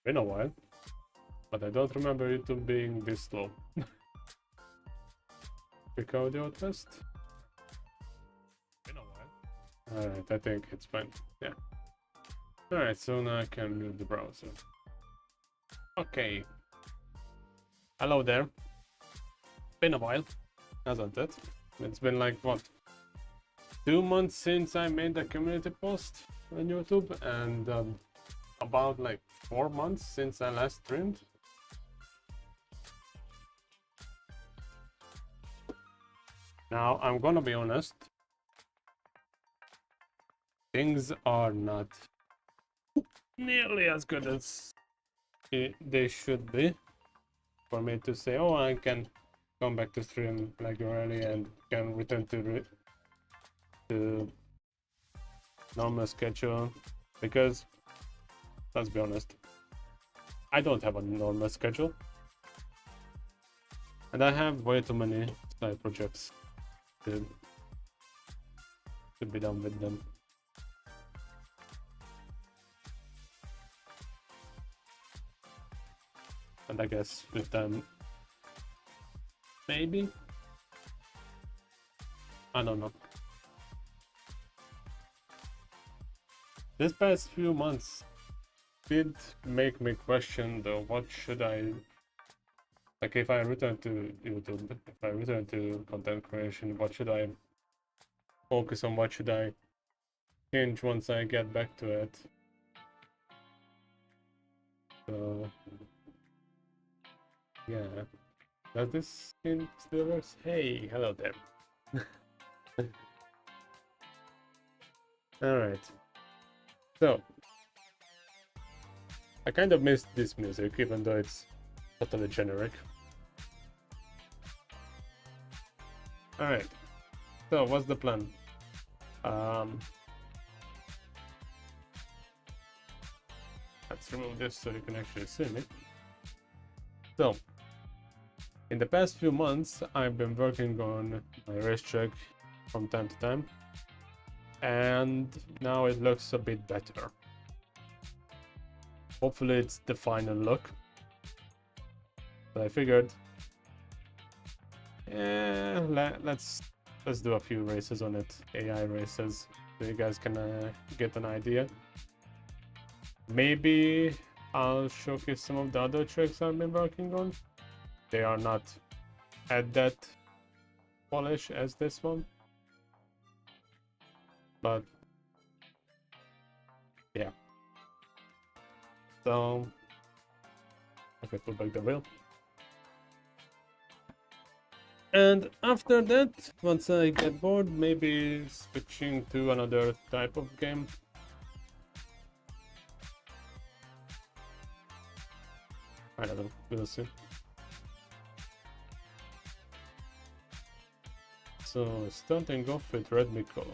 Been a while, but I don't remember YouTube being this slow. Quick audio test. Been a while. Alright, I think it's fine. Yeah. Alright, so now I can mute the browser. Okay. Hello there. Been a while, hasn't it? It's been like, what, 2 months since I made a community post on YouTube, and about like 4 months since I last streamed. Now, I'm gonna be honest. Things are not nearly as good as they should be for me to say, oh, I can come back to stream regularly and can return to normal schedule, because let's be honest, I don't have a normal schedule and I have way too many side projects to be done with them. And I guess with them, maybe, I don't know. This past few months did make me question though, what should I, like if I return to YouTube, if I return to content creation, what should I focus on, what should I change once I get back to it? So yeah, does this skin still works? Hey, hello there. Alright, so I kind of missed this music, even though it's totally generic. Alright, so what's the plan? Let's remove this so you can actually see me. So, in the past few months, I've been working on my racetrack from time to time, and now it looks a bit better. Hopefully it's the final look. So I figured, let's do a few races on it, AI races, so you guys can get an idea. Maybe I'll showcase some of the other tracks I've been working on. They are not at that polish as this one, but yeah. So, okay, put back the wheel. And after that, once I get bored, maybe switching to another type of game. I don't know, we'll see. So, starting off with Red Miko.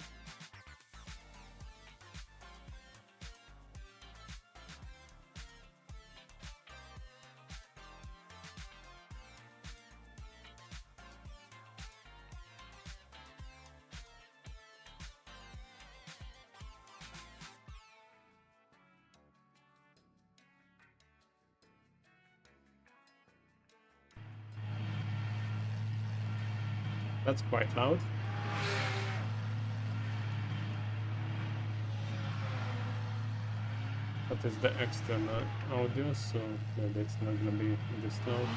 That's quite loud. That is the external audio, so maybe it's not gonna be this loud.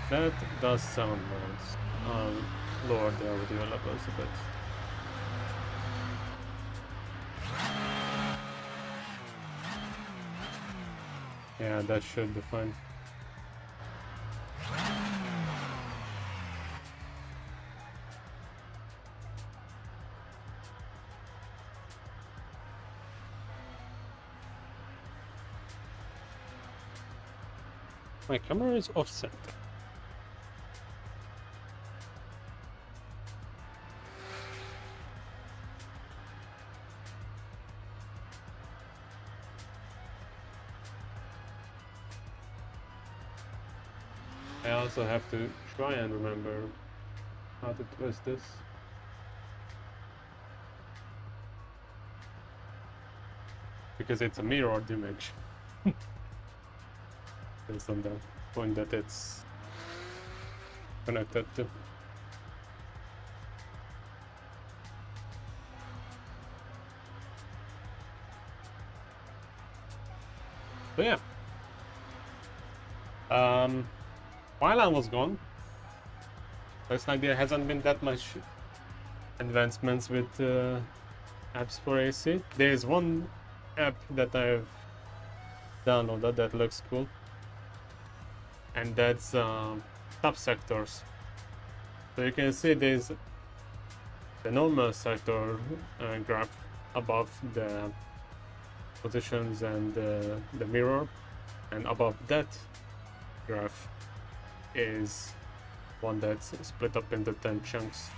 That does sound nice. I'll lower the audio levels a bit. Yeah, that should be fine. My camera is offset. I also have to try and remember how to twist this. Because it's a mirrored image. Based on the point that it's connected to. So yeah. While I was gone, looks like there hasn't been that much advancements with apps for AC. There is one app that I've downloaded that looks cool, and that's subsectors. So you can see there's the normal sector graph above the positions and the mirror, and above that graph is one that's split up into 10 chunks.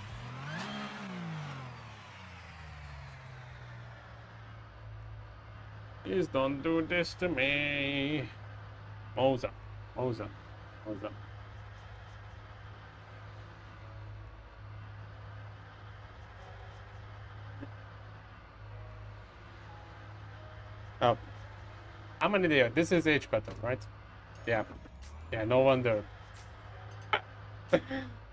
Please don't do this to me. Moza. Moza. Moza. Oh. I'm an idiot. This is H pattern, right? Yeah. Yeah, no wonder.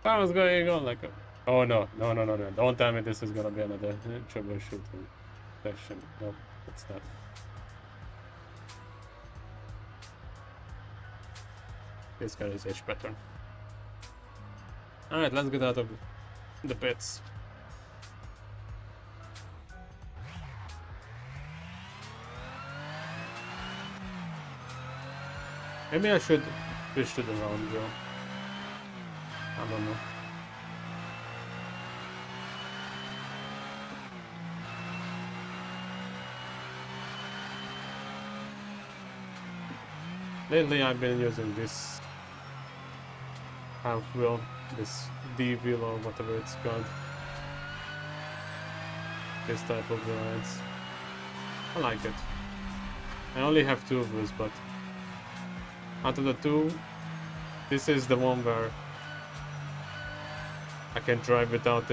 What was going on? Like, oh no, no, no, no, no. Don't tell me this is gonna be another troubleshooting session. No, it's not. This guy is H pattern. Alright, let's get out of the pits. Maybe I should switch to the round wheel. I don't know. Lately I've been using this half wheel, this D wheel or whatever it's called. This type of rides. I like it. I only have 2 of these, but out of the 2, this is the one where I can drive without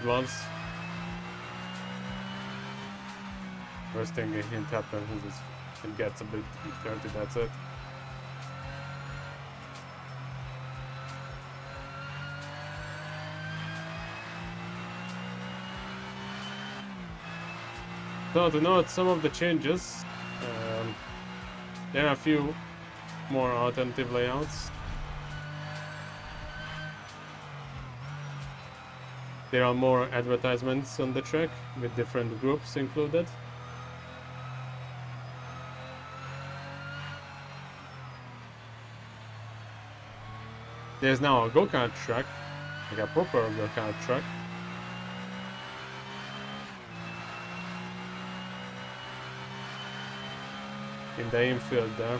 gloves. First thing it happens is it gets a bit dirty, that's it. So to note some of the changes, there are a few more alternative layouts. There are more advertisements on the track with different groups included. There's now a go-kart track, like a proper go-kart track. In the infield there.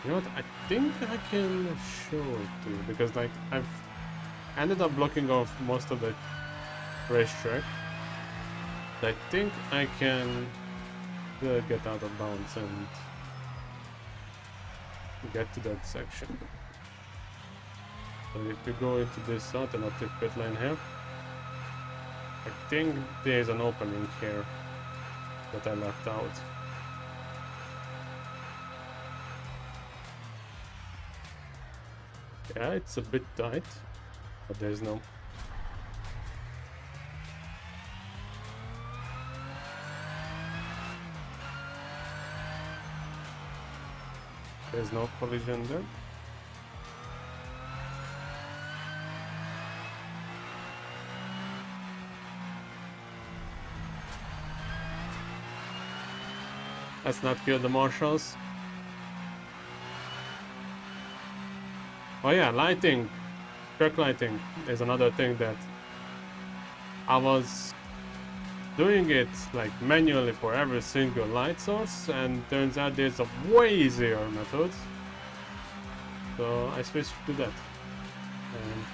You know what, I think I can show it to you, because like I've ended up blocking off most of the racetrack. I think I can get out of bounds and get to that section. So if we go into this alternative pit lane here, I think there's an opening here that I left out. Yeah, it's a bit tight, but there's no... There's no collision there. Let's not kill the marshals. Oh yeah, lighting. Track lighting is another thing that I was doing it like manually for every single light source, and turns out there's a way easier method. So I switched to that. And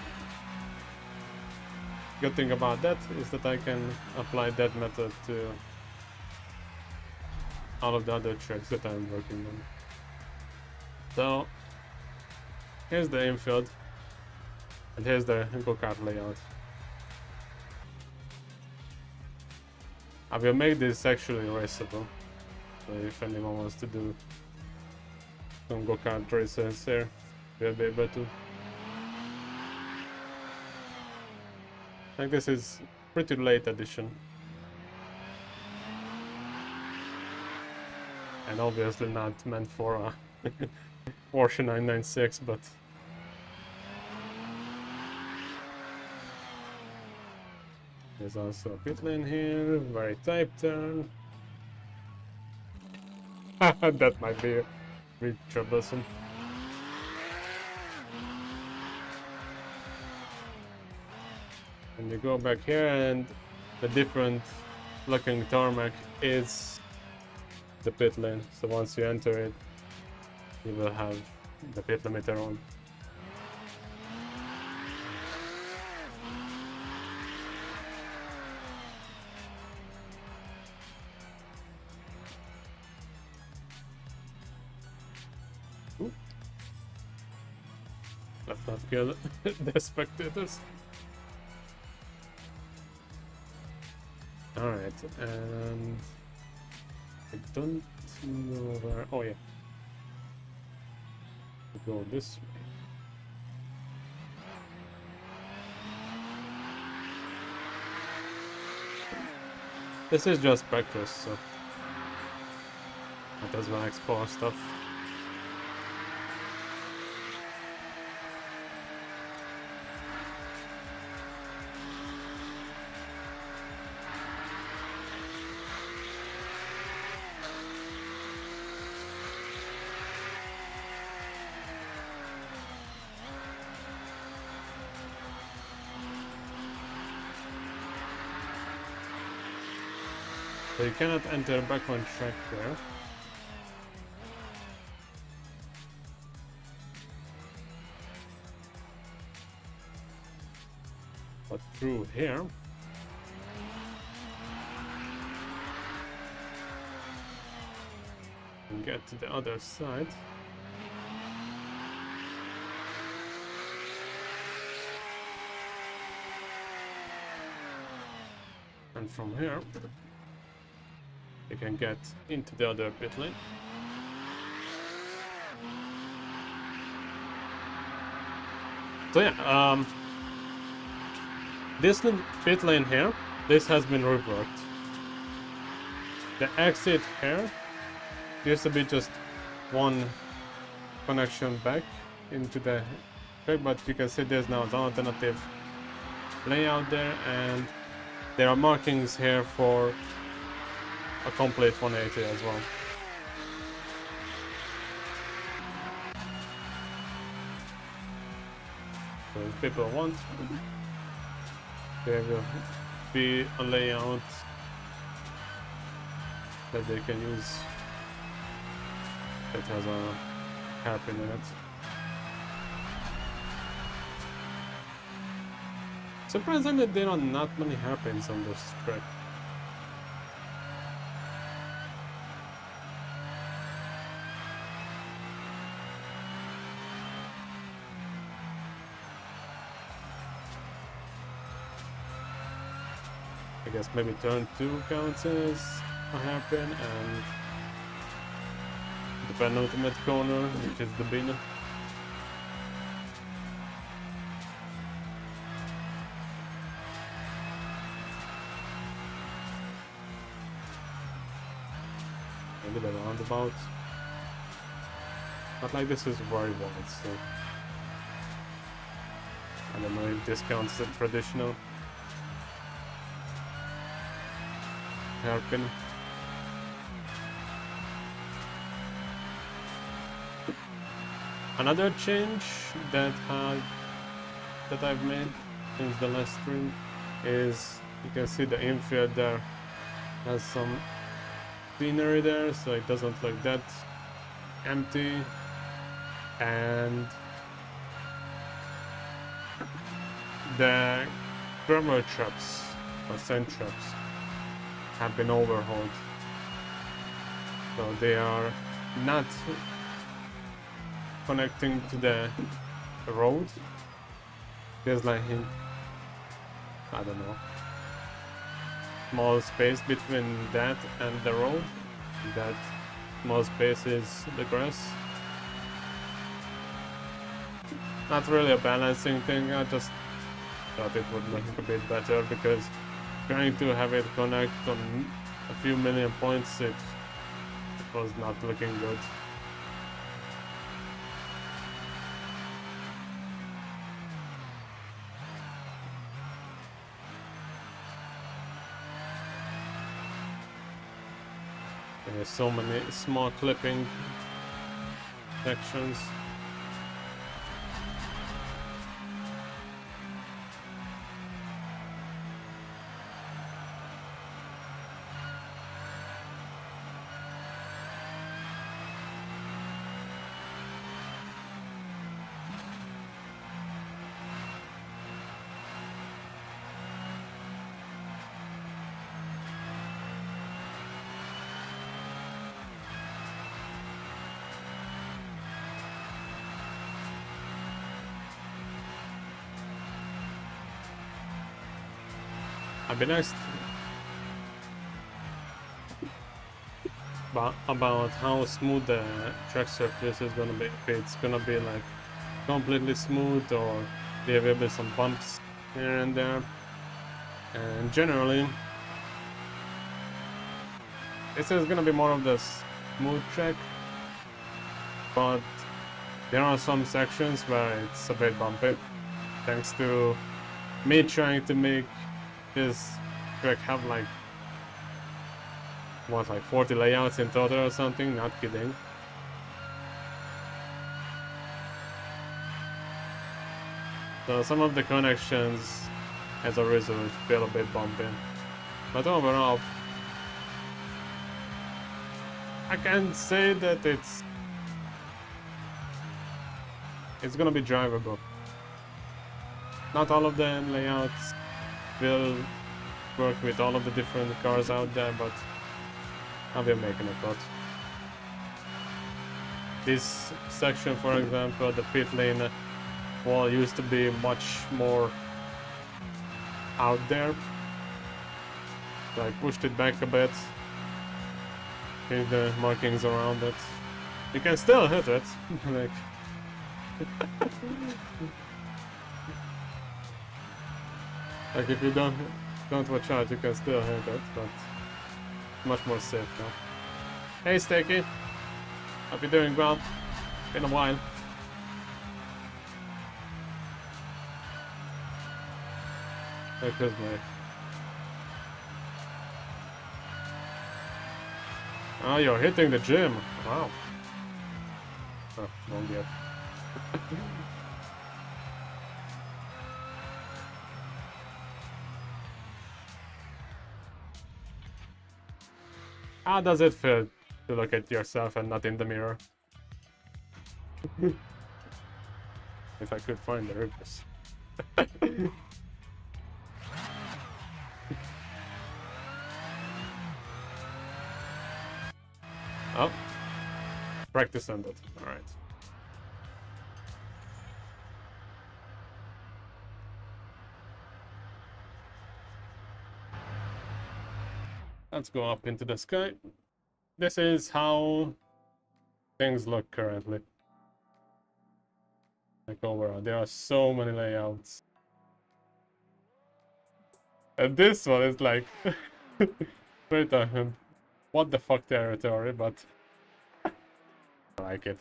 good thing about that is that I can apply that method to all of the other tracks that I'm working on. So here's the infield, and here's the go-kart layout. I will make this actually raceable, so if anyone wants to do some go-kart races here, we'll be able to. I think this is pretty late edition. And obviously not meant for a Porsche 996, but there's also a pit lane here, very tight turn. That might be a bit troublesome. And you go back here, and the different looking tarmac is the pit lane. So once you enter it, you will have the pit limiter on. Ooh. Let's not kill the spectators. Alright, and I don't know where. Oh, yeah. Go this way. This is just practice, so that doesn't explore stuff. So you cannot enter back on track there. But through here, and get to the other side. And from here, you can get into the other pit lane. So yeah, this pit lane here, this has been reworked. The exit here used to be just one connection back into the track, but you can see there's now an alternative layout there, and there are markings here for a complete 180 as well. So if people want, there will be a layout that they can use that has a hairpin in it. Surprisingly, there are not many hairpins on this track. I guess maybe turn 2 counts as a hairpin, and the penultimate corner, which is the bin. Maybe the roundabout. But like this is very wide, so I don't know if this counts as a traditional hairpin. Another change that I've made since the last stream is you can see the infield there has some scenery there, so it doesn't look that empty, and the thermal traps or sand traps have been overhauled. So they are not connecting to the road. There's like, I don't know, small space between that and the road. That small space is the grass. Not really a balancing thing, I just thought it would look a bit better, because trying to have it connect on a few million points, it was not looking good. There's so many small clipping sections. I've been asked about how smooth the track surface is gonna be. If it's gonna be like completely smooth, or there will be some bumps here and there. And generally, this is gonna be more of the smooth track, but there are some sections where it's a bit bumpy, thanks to me trying to make this track have like, what, like 40 layouts in total or something, not kidding. So some of the connections as a result feel a bit bumpy, but overall I can say that it's gonna be drivable. Not all of the layouts will work with all of the different cars out there, but I will make an effort. This section, for example, the pit lane wall used to be much more out there. So I pushed it back a bit, changed the markings around it. You can still hit it, like. Like if you don't watch out, you can still hit it, but much more safe now. Hey Stakey, hope you're doing well. Been a while. Merry Christmas. Oh, you're hitting the gym. Wow. Oh, wrong yet. How does it feel to look at yourself and not in the mirror? If I could find the reverse. Oh, practice ended. All right. Let's go up into the sky. This is how things look currently. Like overall, there are so many layouts. And this one is like straight on what the fuck territory, but I like it.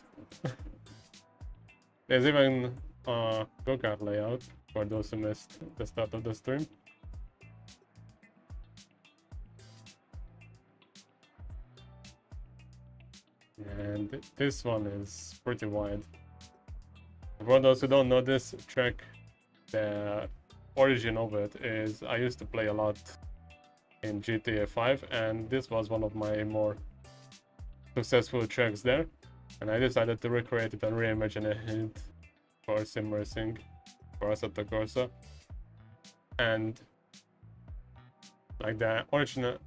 There's even a go-kart layout for those who missed the start of the stream. And this one is pretty wide. For those who don't know this track, the origin of it is I used to play a lot in GTA 5, and this was one of my more successful tracks there. And I decided to recreate it and reimagine it for sim racing for Assetto Corsa. And like the original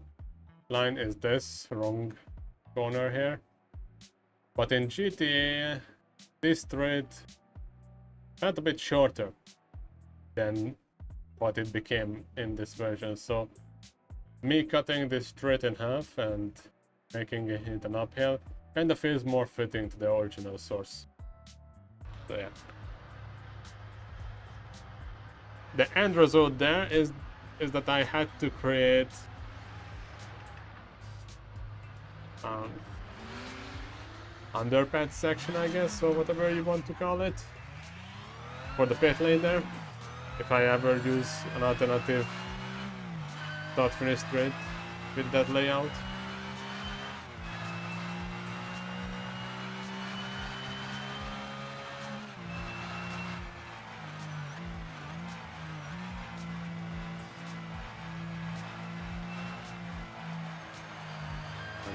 line is this, wrong corner here. But in GT, this straight felt a bit shorter than what it became in this version. So me cutting this straight in half and making it an uphill kind of feels more fitting to the original source. So yeah. The end result there is that I had to create underpad section, I guess, or whatever you want to call it, for the pit lane there, if I ever use an alternative start finish straight with that layout.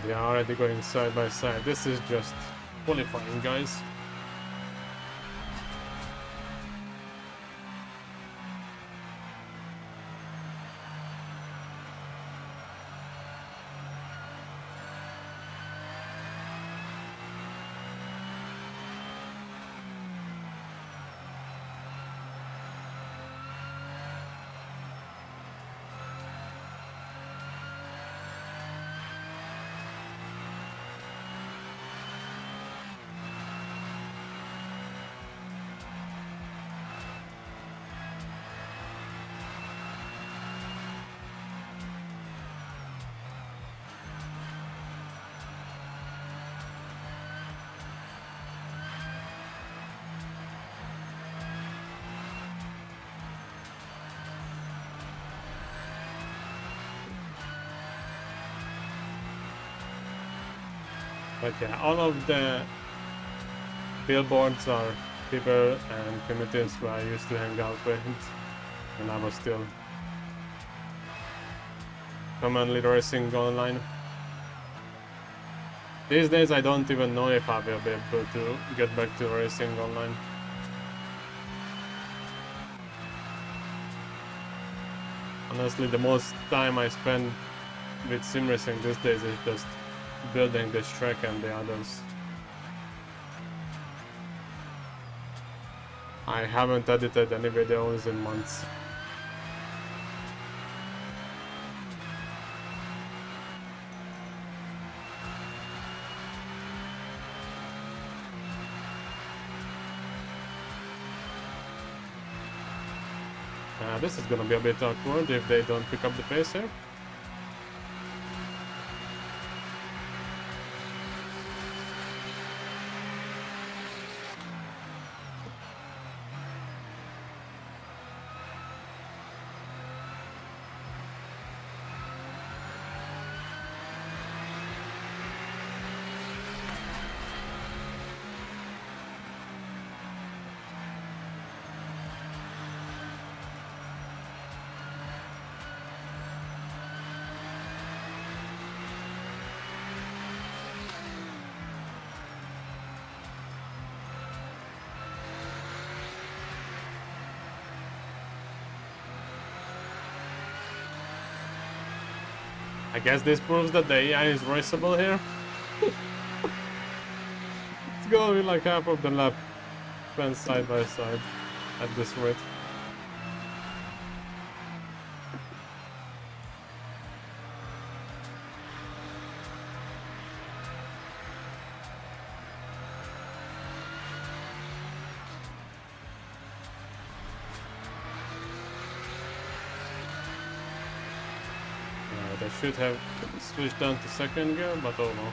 They are already going side by side. This is just qualifying, guys. But yeah, all of the billboards are people and primitives who I used to hang out with when I was still commonly racing online. These days I don't even know if I will be able to get back to racing online. Honestly, the most time I spend with sim racing these days is just building this track and the others. I haven't edited any videos in months. This is gonna be a bit awkward if they don't pick up the pace here. I guess this proves that the AI is raceable here. It's gonna be like half of the lap spent side by side at this rate. I should have switched down to second gear, but oh no.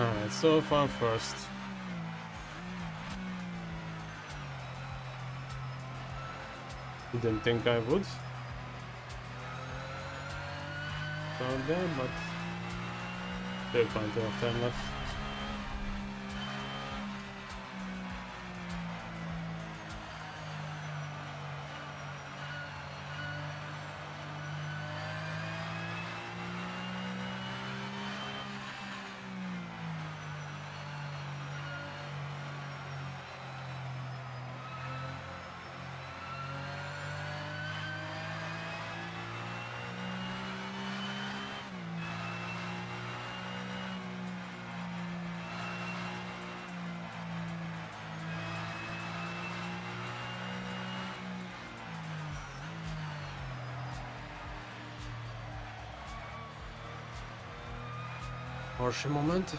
Alright, so far first. Didn't think I would. Down there, but still plenty of time left. Porsche moment.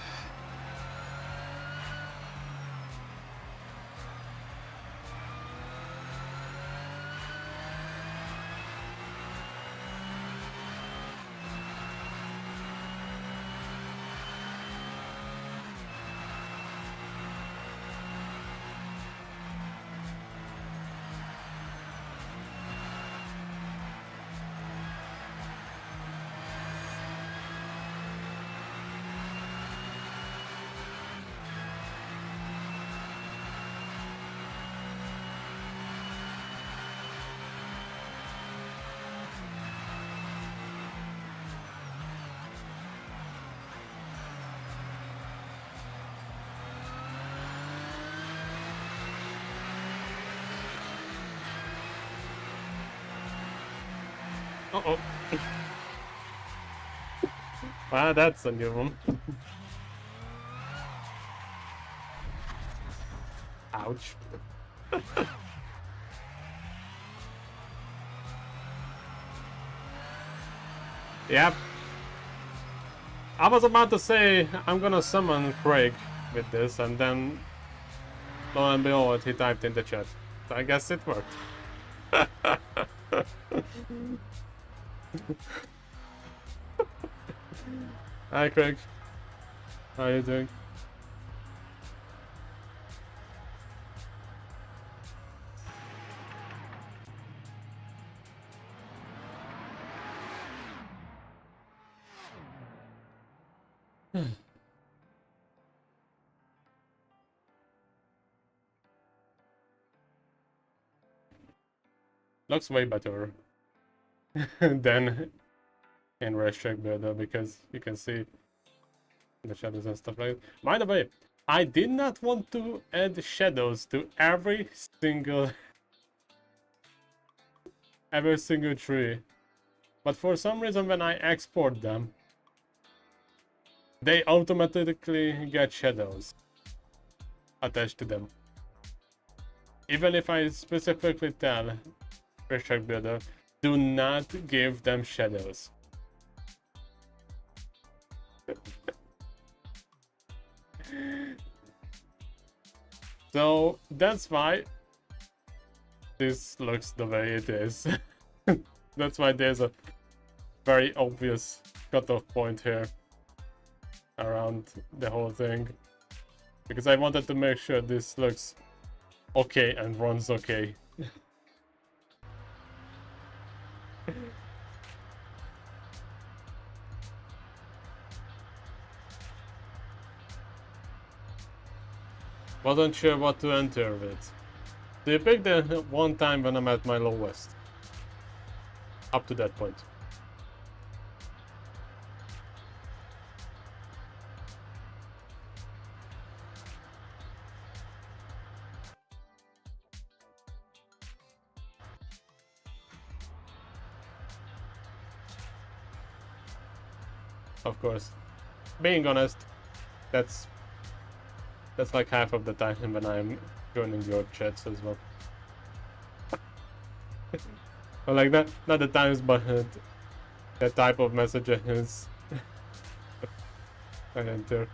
Uh-oh. Wow, that's a new one. Ouch. Yep. I was about to say I'm gonna summon Craig with this, and then lo and behold, he typed in the chat. So I guess it worked. Hi Craig. How are you doing? Looks way better than in Racetrack Builder, because you can see the shadows and stuff like that. By the way, I did not want to add shadows to every single tree, but for some reason when I export them, they automatically get shadows attached to them. Even if I specifically tell Racetrack Builder, do not give them shadows. So that's why this looks the way it is. That's why there's a very obvious cutoff point here around the whole thing, because I wanted to make sure this looks okay and runs okay. Wasn't sure what to enter with. So you picked the one time when I'm at my lowest. Up to that point. Of course. Being honest, that's like half of the time when I'm joining your chats as well. Well, like that, not the times, but the type of messages I enter.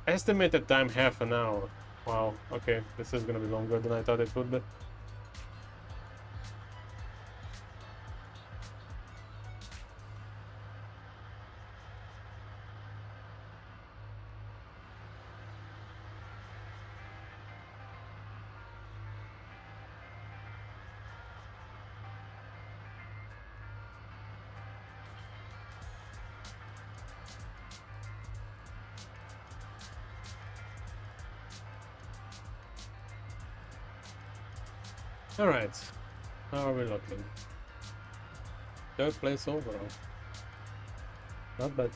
Estimated time half an hour. Wow, okay, this is gonna be longer than I thought it would be. Alright, how are we looking? Third place overall. Not bad.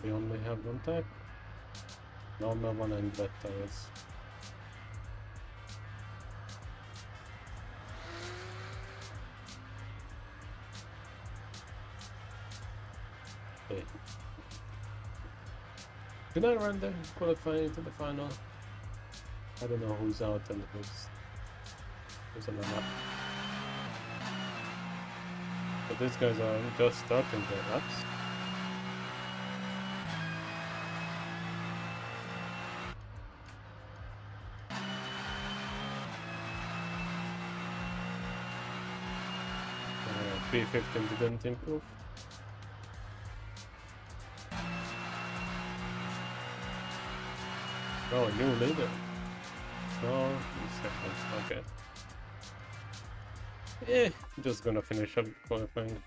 We only have one type. Normal one and bad tires. Okay. Did I run the qualifying to the final? I don't know who's out and who's on the map. But these guys are just starting their laps. P15 didn't improve. Oh, new leader. No, seconds, okay. Yeah, just gonna finish up qualifying.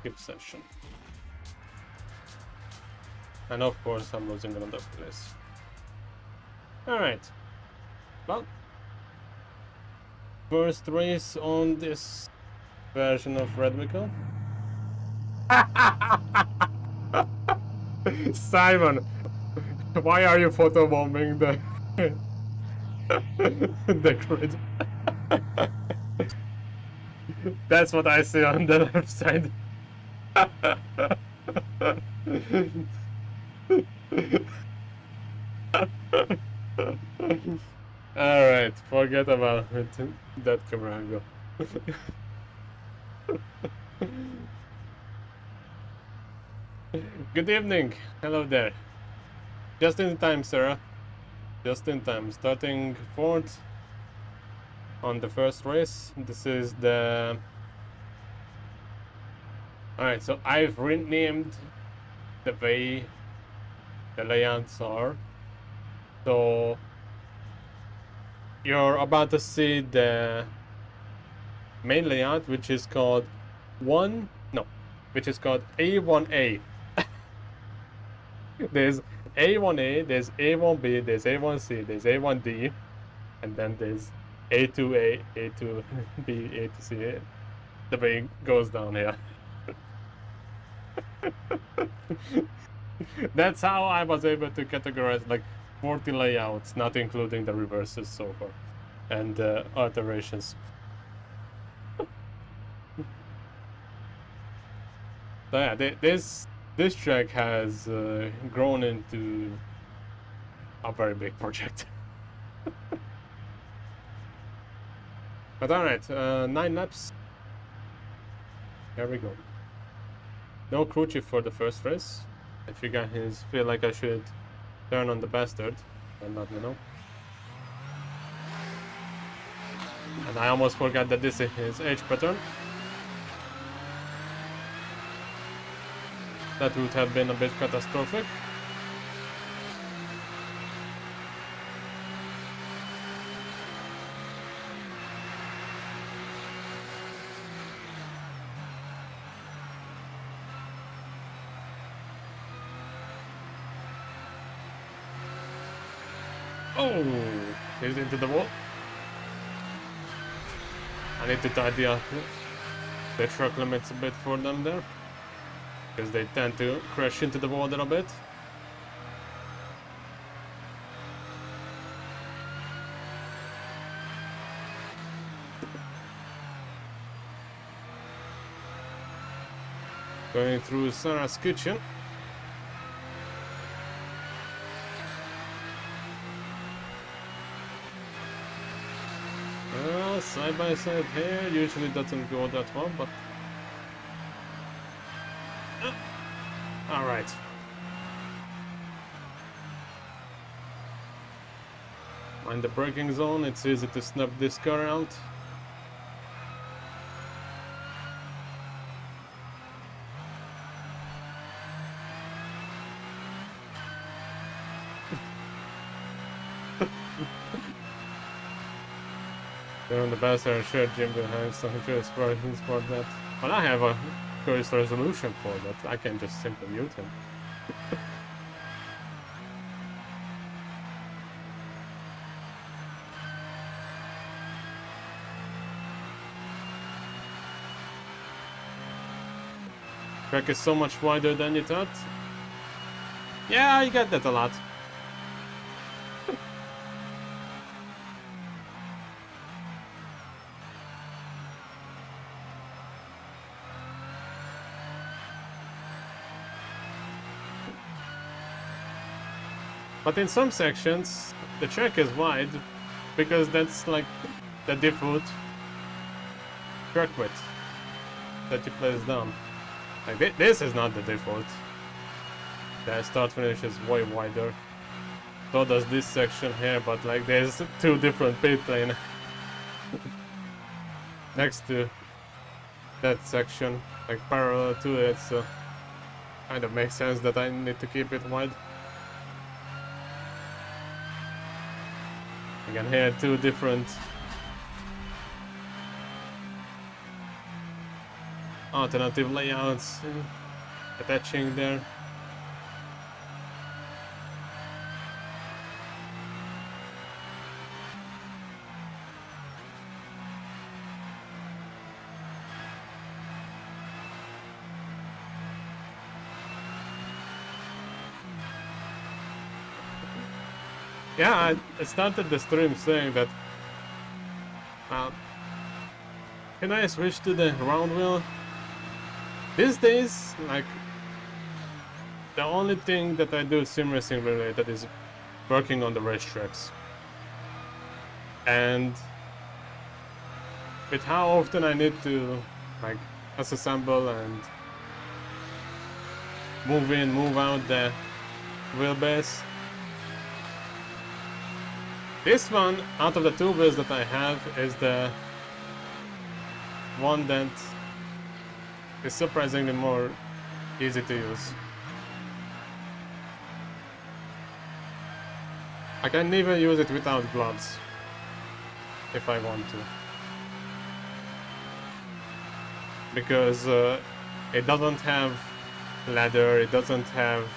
Skip session. And of course I'm losing another place. Alright. Well, first race on this version of Red Vehicle. Simon, why are you photobombing the grid? That's what I see on the left side. Alright, forget about it. That camera angle. Good evening. Hello there. Just in time, Sarah. Just in time. Starting fourth on the first race. This is the... Alright, so I've renamed the way the layouts are. So you're about to see the main layout, which is called which is called A1A. There's A1A, there's A1B, there's A1C, there's A1D, and then there's A2A, A2B, A2C. The way it goes down here. That's how I was able to categorize like 40 layouts, not including the reverses so far, and alterations. So yeah, this track has grown into a very big project. But alright, 9 laps. Here we go. No crew chief for the first race. If you guys feel like I should turn on the bastard, then let me know. And I almost forgot that this is his H pattern. That would have been a bit catastrophic. Oh, he's into the wall. I need to tidy up the truck limits a bit for them there, because they tend to crash into the water a bit. Going through Sarah's kitchen. Side by side here usually doesn't go that well, but all right. In the braking zone, it's easy to snap this car out. They're on the bastard shared gym behind some choice for that. Well, I have a choice resolution for that. I can just simply mute him. Track is so much wider than you thought. Yeah, I get that a lot. But in some sections, the track is wide because that's like the default track width that you place down. Like this is not the default. The start finish is way wider. So does this section here, but like there's two different pit lane next to that section, like parallel to it, so kind of makes sense that I need to keep it wide. Again, here two different alternative layouts attaching there. Yeah, I started the stream saying that can I switch to the round wheel? These days, like, the only thing that I do sim racing related is working on the racetracks. And with how often I need to, like, assemble and move in, move out the wheelbase, this one, out of the two wheels that I have, is the one that is surprisingly more easy to use. I can even use it without gloves, if I want to. Because it doesn't have leather, it doesn't have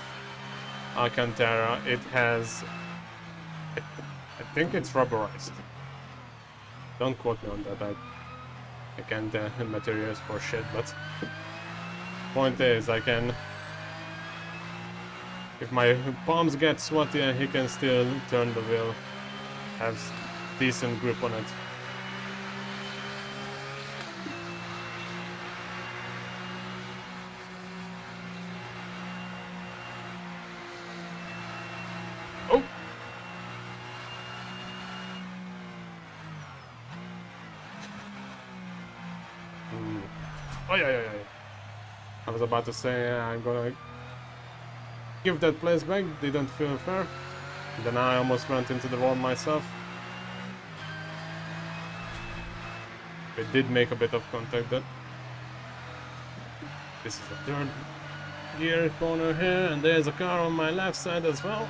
Alcantara, it has... I think it's rubberized. Don't quote me on that, I can't materials for shit, but point is, I can... If my palms get sweaty, he can still turn the wheel, has decent grip on it. Oh! Oh yeah. I was about to say I'm gonna give that place back, didn't feel fair. Then I almost went into the wall myself. It did make a bit of contact then. This is the third gear corner here, and there's a car on my left side as well.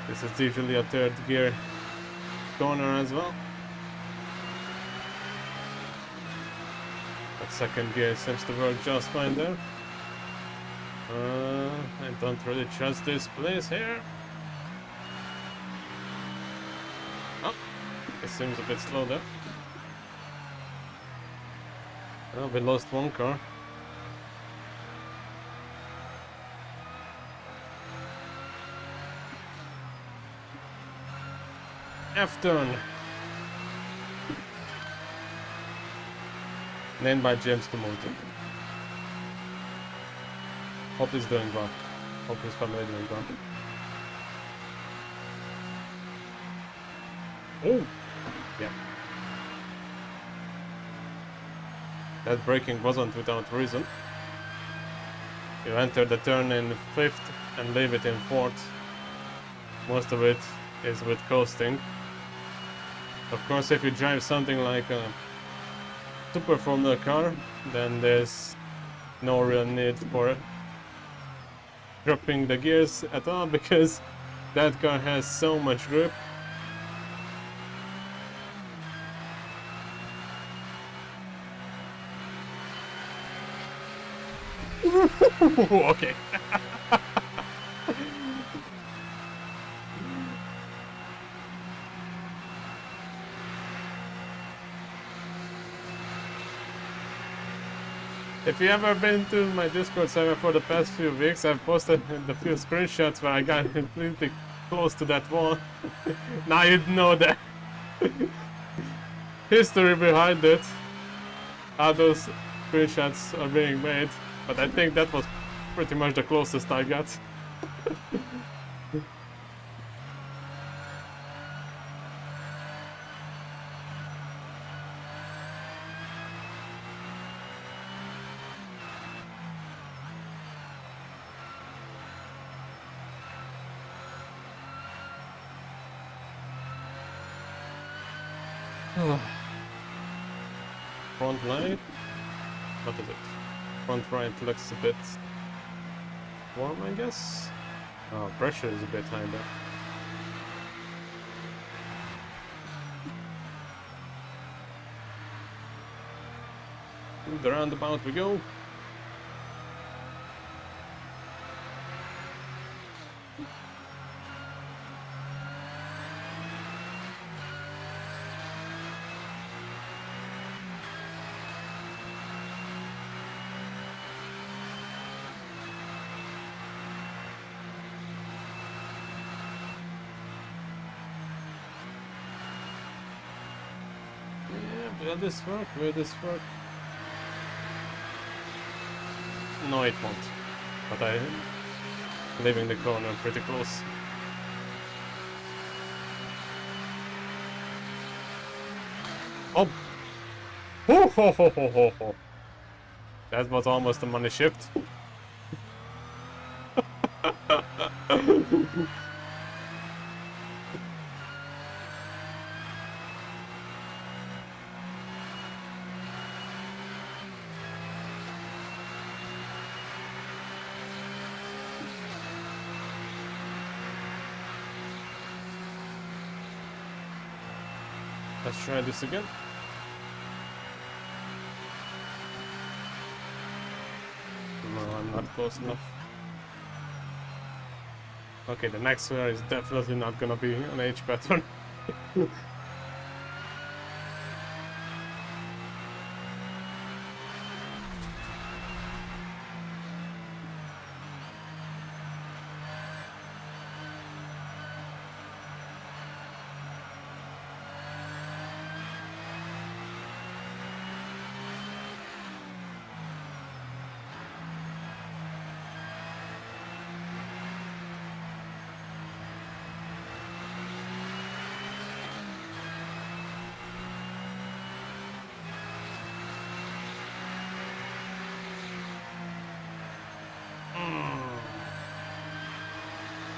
This is usually a third gear corner as well. That second gear seems to work just fine there. I don't really trust this place here. Oh, it seems a bit slow there. Oh, we lost one car. F-turn. Named by James Tomoto. Hope he's doing well. Hope his family doing well. Oh! Yeah. That braking wasn't without reason. You enter the turn in 5th and leave it in 4th. Most of it is with coasting. Of course, if you drive something like a Super Formula car, then there's no real need for dropping the gears at all, because that car has so much grip. Okay. If you ever been to my Discord server for the past few weeks, I've posted the few screenshots where I got completely close to that wall. Now you know the history behind it, how those screenshots are being made. But I think that was pretty much the closest I got. Front right? What is it? Front right looks a bit warm, I guess. Oh, pressure is a bit high there. The roundabout we go. Will this work? Will this work? No, it won't. But I'm leaving the corner pretty close. Oh! Ho ho ho ho ho ho! That was almost a money shift. Let's try this again. No, I'm not close enough. Okay, the next one is definitely not gonna be an H pattern.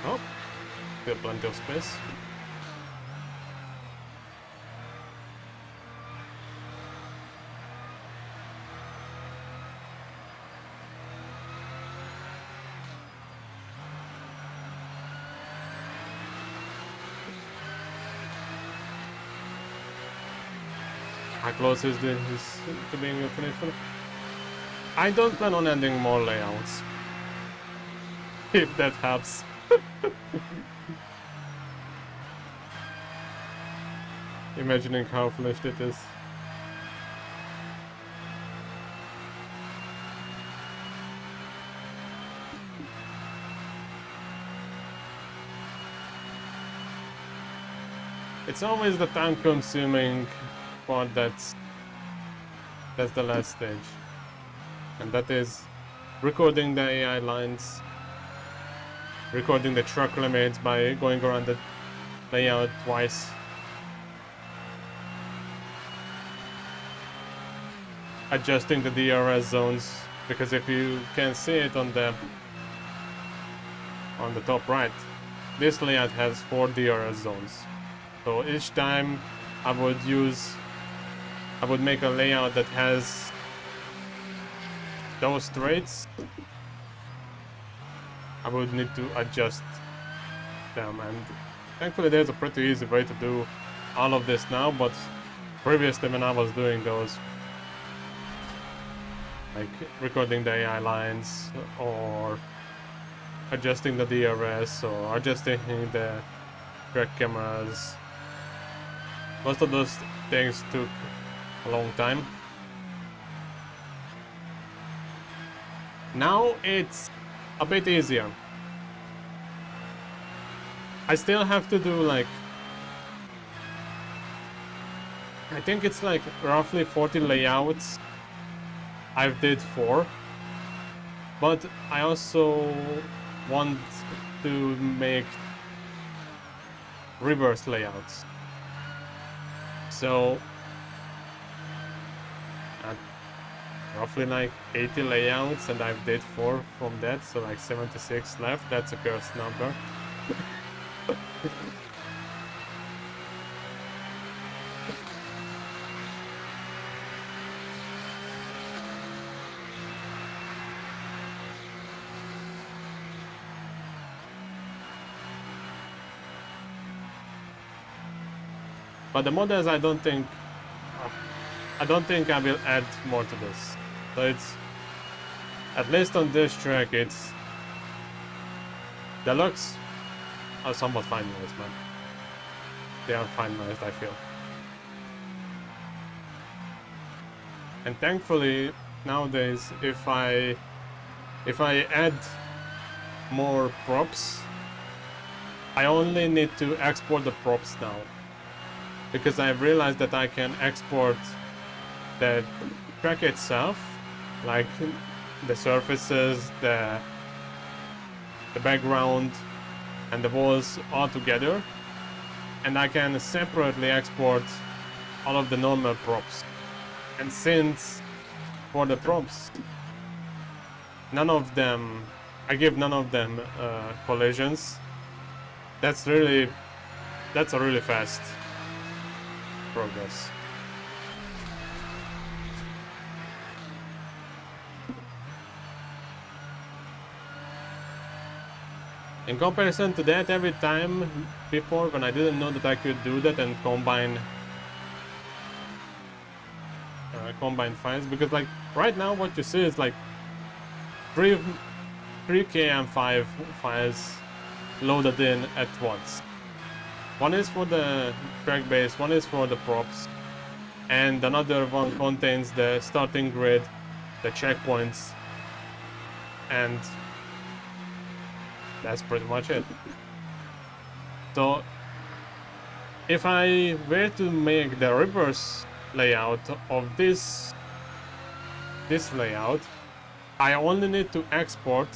Oh, still plenty of space. How close is this to being a finished? I don't plan on adding more layouts. If that helps. Imagining how finished it is. It's always the time-consuming part that's the last stage, and that is recording the AI lines, recording the truck limits by going around the layout twice, adjusting the DRS zones, because if you can see it on the top right, this layout has 4 DRS zones. So each time I would make a layout that has those traits, I would need to adjust them, and thankfully there's a pretty easy way to do all of this now, but previously when I was doing those, like recording the AI lines or adjusting the DRS or adjusting the track cameras, most of those things took a long time. Now it's a bit easier. I still have to do like, I think it's like roughly 40 layouts. I've did 4, but I also want to make reverse layouts. So roughly like 80 layouts, and I've did 4 from that, so like 76 left. That's a cursed number. But the models, I don't think I will add more to this. So it's, at least on this track, it's, the looks are somewhat finalized, man. They are finalized, I feel. And thankfully, nowadays, if I add more props, I only need to export the props now. Because I've realized that I can export the track itself, like the surfaces, the background, and the walls all together, and I can separately export all of the normal props. And since for the props, I give none of them collisions, that's a really fast progress. In comparison to that, every time before, when I didn't know that I could do that and combine files, because like right now what you see is like three KM5 files loaded in at once. One is for the track base, one is for the props, and another one contains the starting grid, the checkpoints, and that's pretty much it. So if I were to make the reverse layout of this layout, I only need to export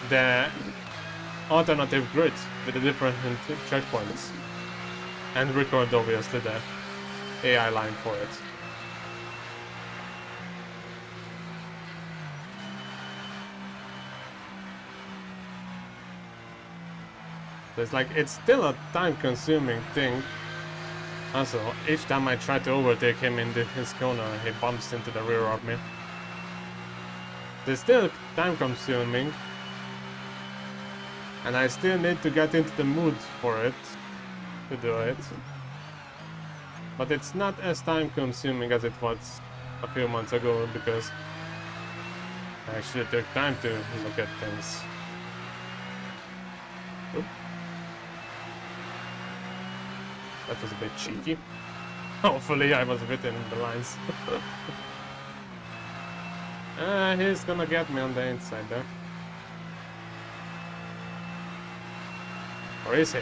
the alternative grid with the different checkpoints and record obviously the AI line for it. It's like, it's still a time-consuming thing. Also, each time I try to overtake him in his corner, he bumps into the rear of me. It's still time-consuming, and I still need to get into the mood for it, to do it. But it's not as time-consuming as it was a few months ago, because I actually took time to look at things. Oop. That was a bit cheeky. Hopefully I was within the lines. He's gonna get me on the inside there. Or is he?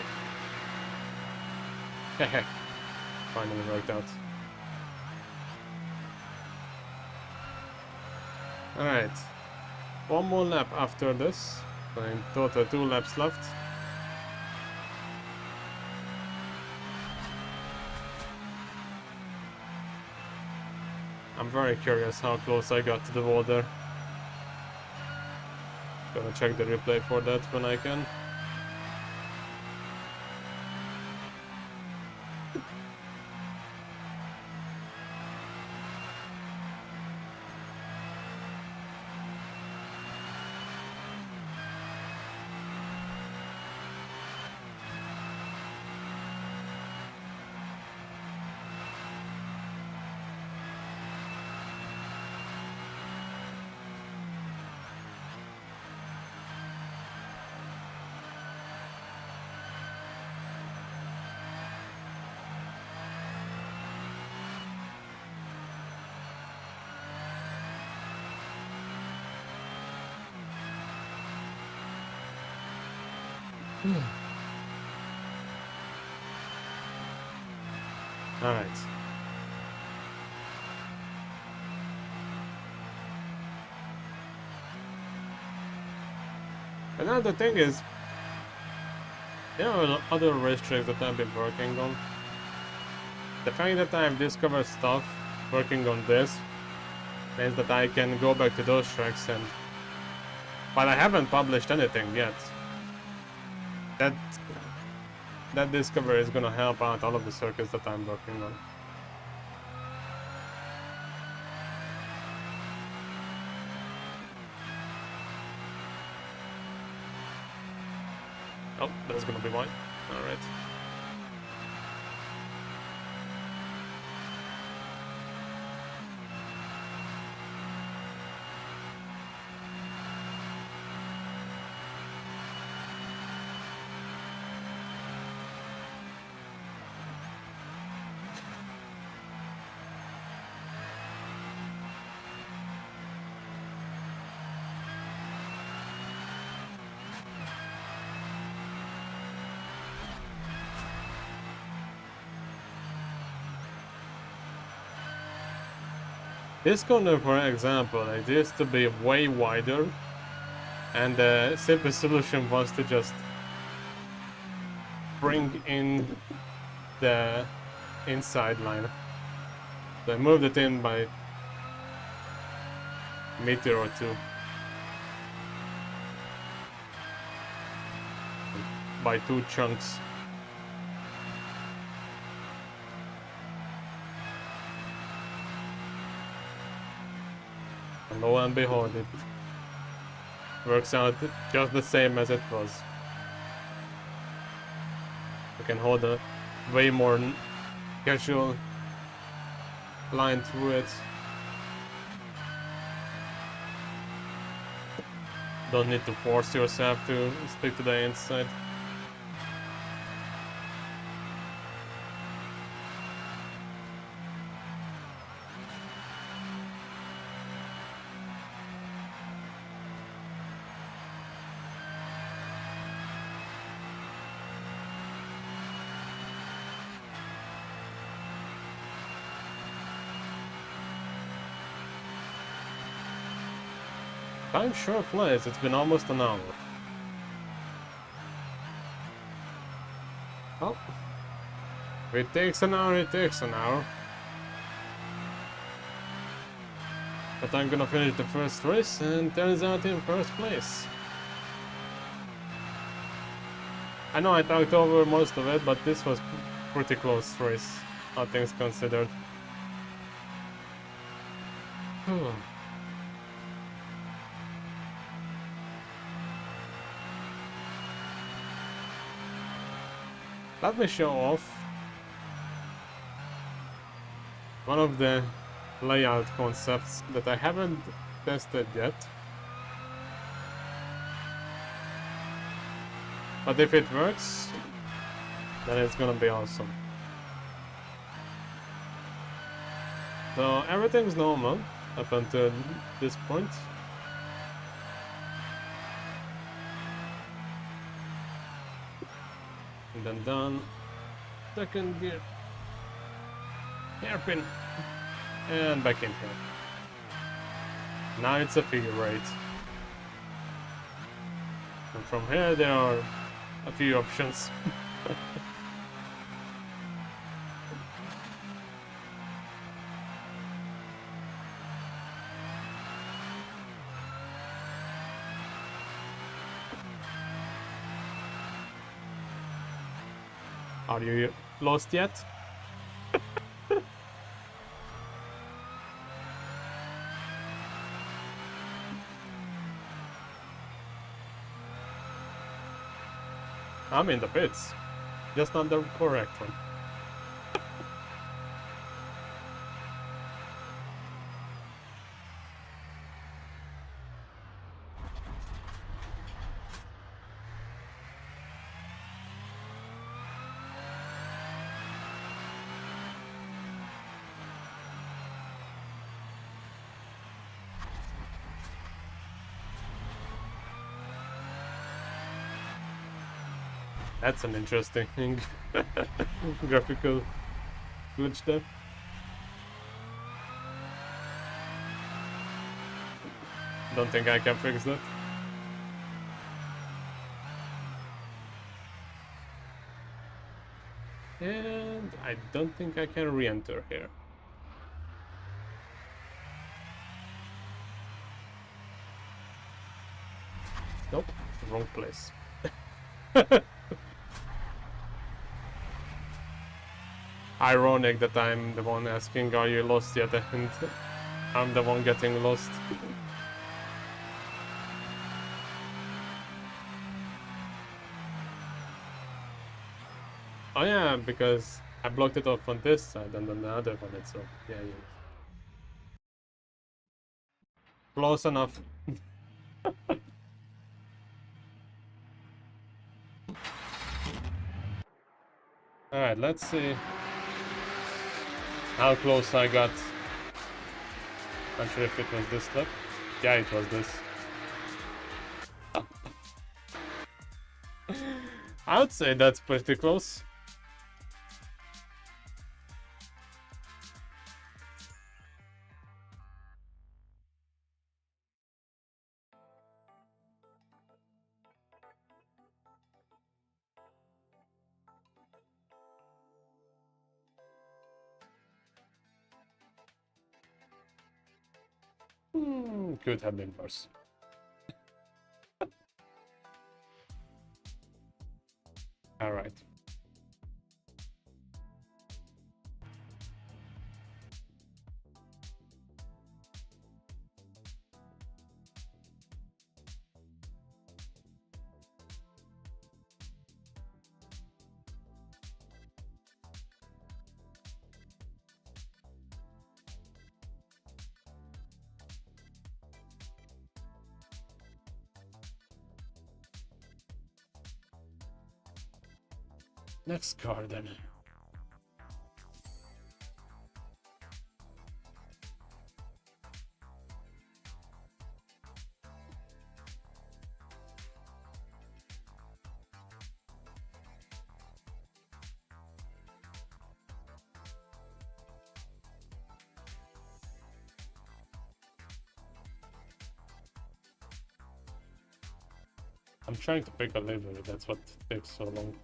Hehe. Finally worked out. Alright. One more lap after this. So in total 2 laps left. I'm very curious how close I got to the wall there. Gonna check the replay for that when I can. Alright. Another thing is, there are other racetracks that I've been working on. The fact that I've discovered stuff working on this means that I can go back to those tracks and... But I haven't published anything yet. That discovery is gonna help out all of the circuits that I'm working on. Oh, that's gonna be wide. Alright. This corner, for example, it used to be way wider, and the simple solution was to just bring in the inside line. So I moved it in by a meter or two. By 2 chunks. And lo and behold, it works out just the same as it was. You can hold a way more casual line through it. Don't need to force yourself to stick to the inside. Time sure flies, it's been almost an hour. Oh. If it takes an hour, it takes an hour. But I'm gonna finish the first race and turns out in first place. I know I talked over most of it, but this was pretty close race, all things considered. Let me show off one of the layout concepts that I haven't tested yet. But if it works, then it's gonna be awesome. So everything's normal up until this point. And then done. Second gear. Hairpin. And back in here. Now it's a figure eight. And from here there are a few options. Are you lost yet? I'm in the pits, just not the correct one. That's an interesting graphical glitch there. Don't think I can fix that. And I don't think I can re-enter here. Nope, wrong place. Ironic that I'm the one asking, are you lost yet? And I'm the one getting lost. Oh yeah, because I blocked it off on this side and on the other one, so yeah. Close enough. Alright, let's see how close I got. Not sure if it was this lap. Yeah, it was this. I would say that's pretty close. Could have been worse. All right. Next car then. I'm trying to pick a livery, that's what takes so long.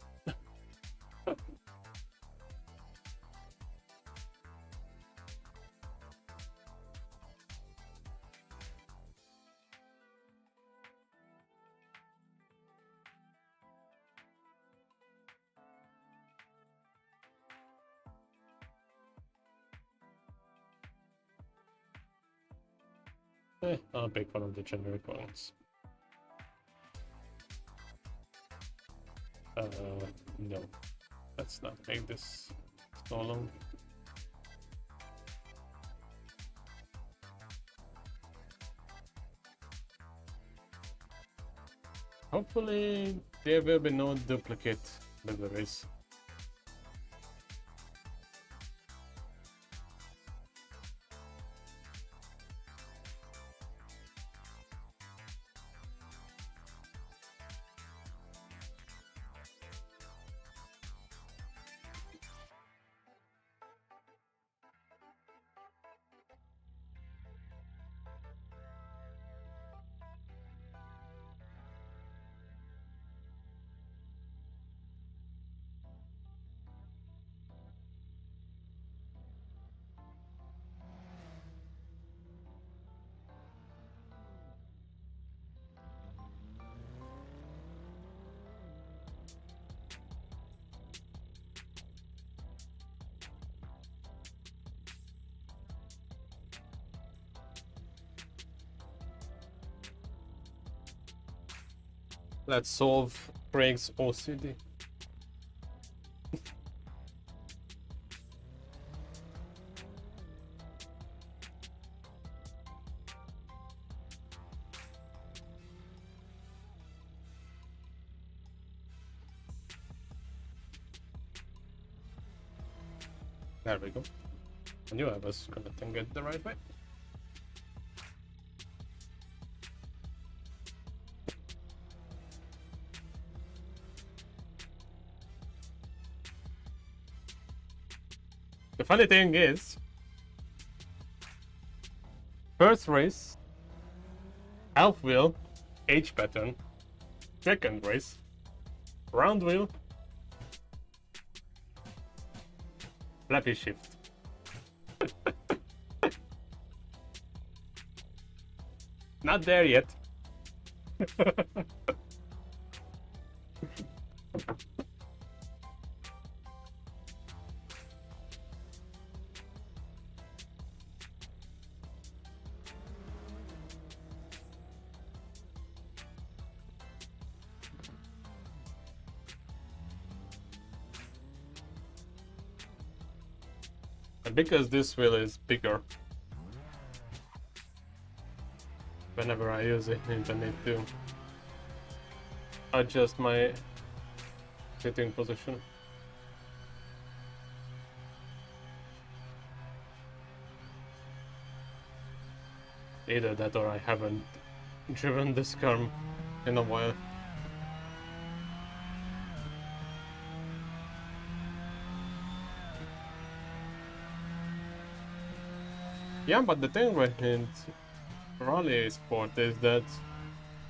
I'll pick one of the generic ones. No. Let's not make this so long. Hopefully there will be no duplicate liveries. Let's solve Craig's OCD. There we go. I knew I was gonna think it the right way. The funny thing is, first race, half wheel, H pattern. Second race, round wheel, flappy shift. Not there yet. And because this wheel is bigger, whenever I use it, I need to adjust my sitting position. Either that or I haven't driven this car in a while. Yeah, but the thing with rally sport is that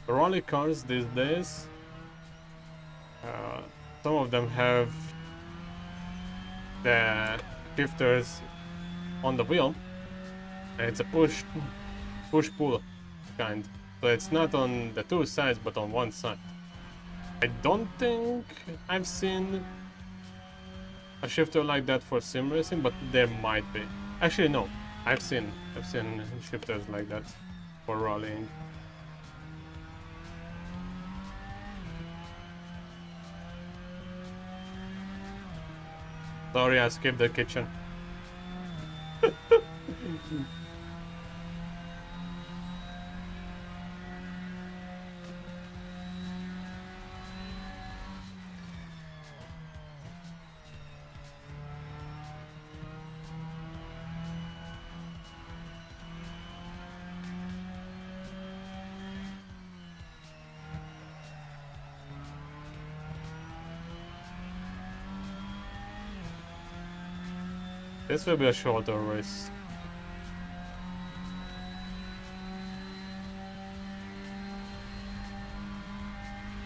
rally cars these days, some of them have the shifters on the wheel, and it's a push-pull kind. So it's not on the two sides, but on one side. I don't think I've seen a shifter like that for sim racing, but there might be. Actually, no. I've seen shifters like that for rallying. Sorry, I skipped the kitchen. This will be a shorter race.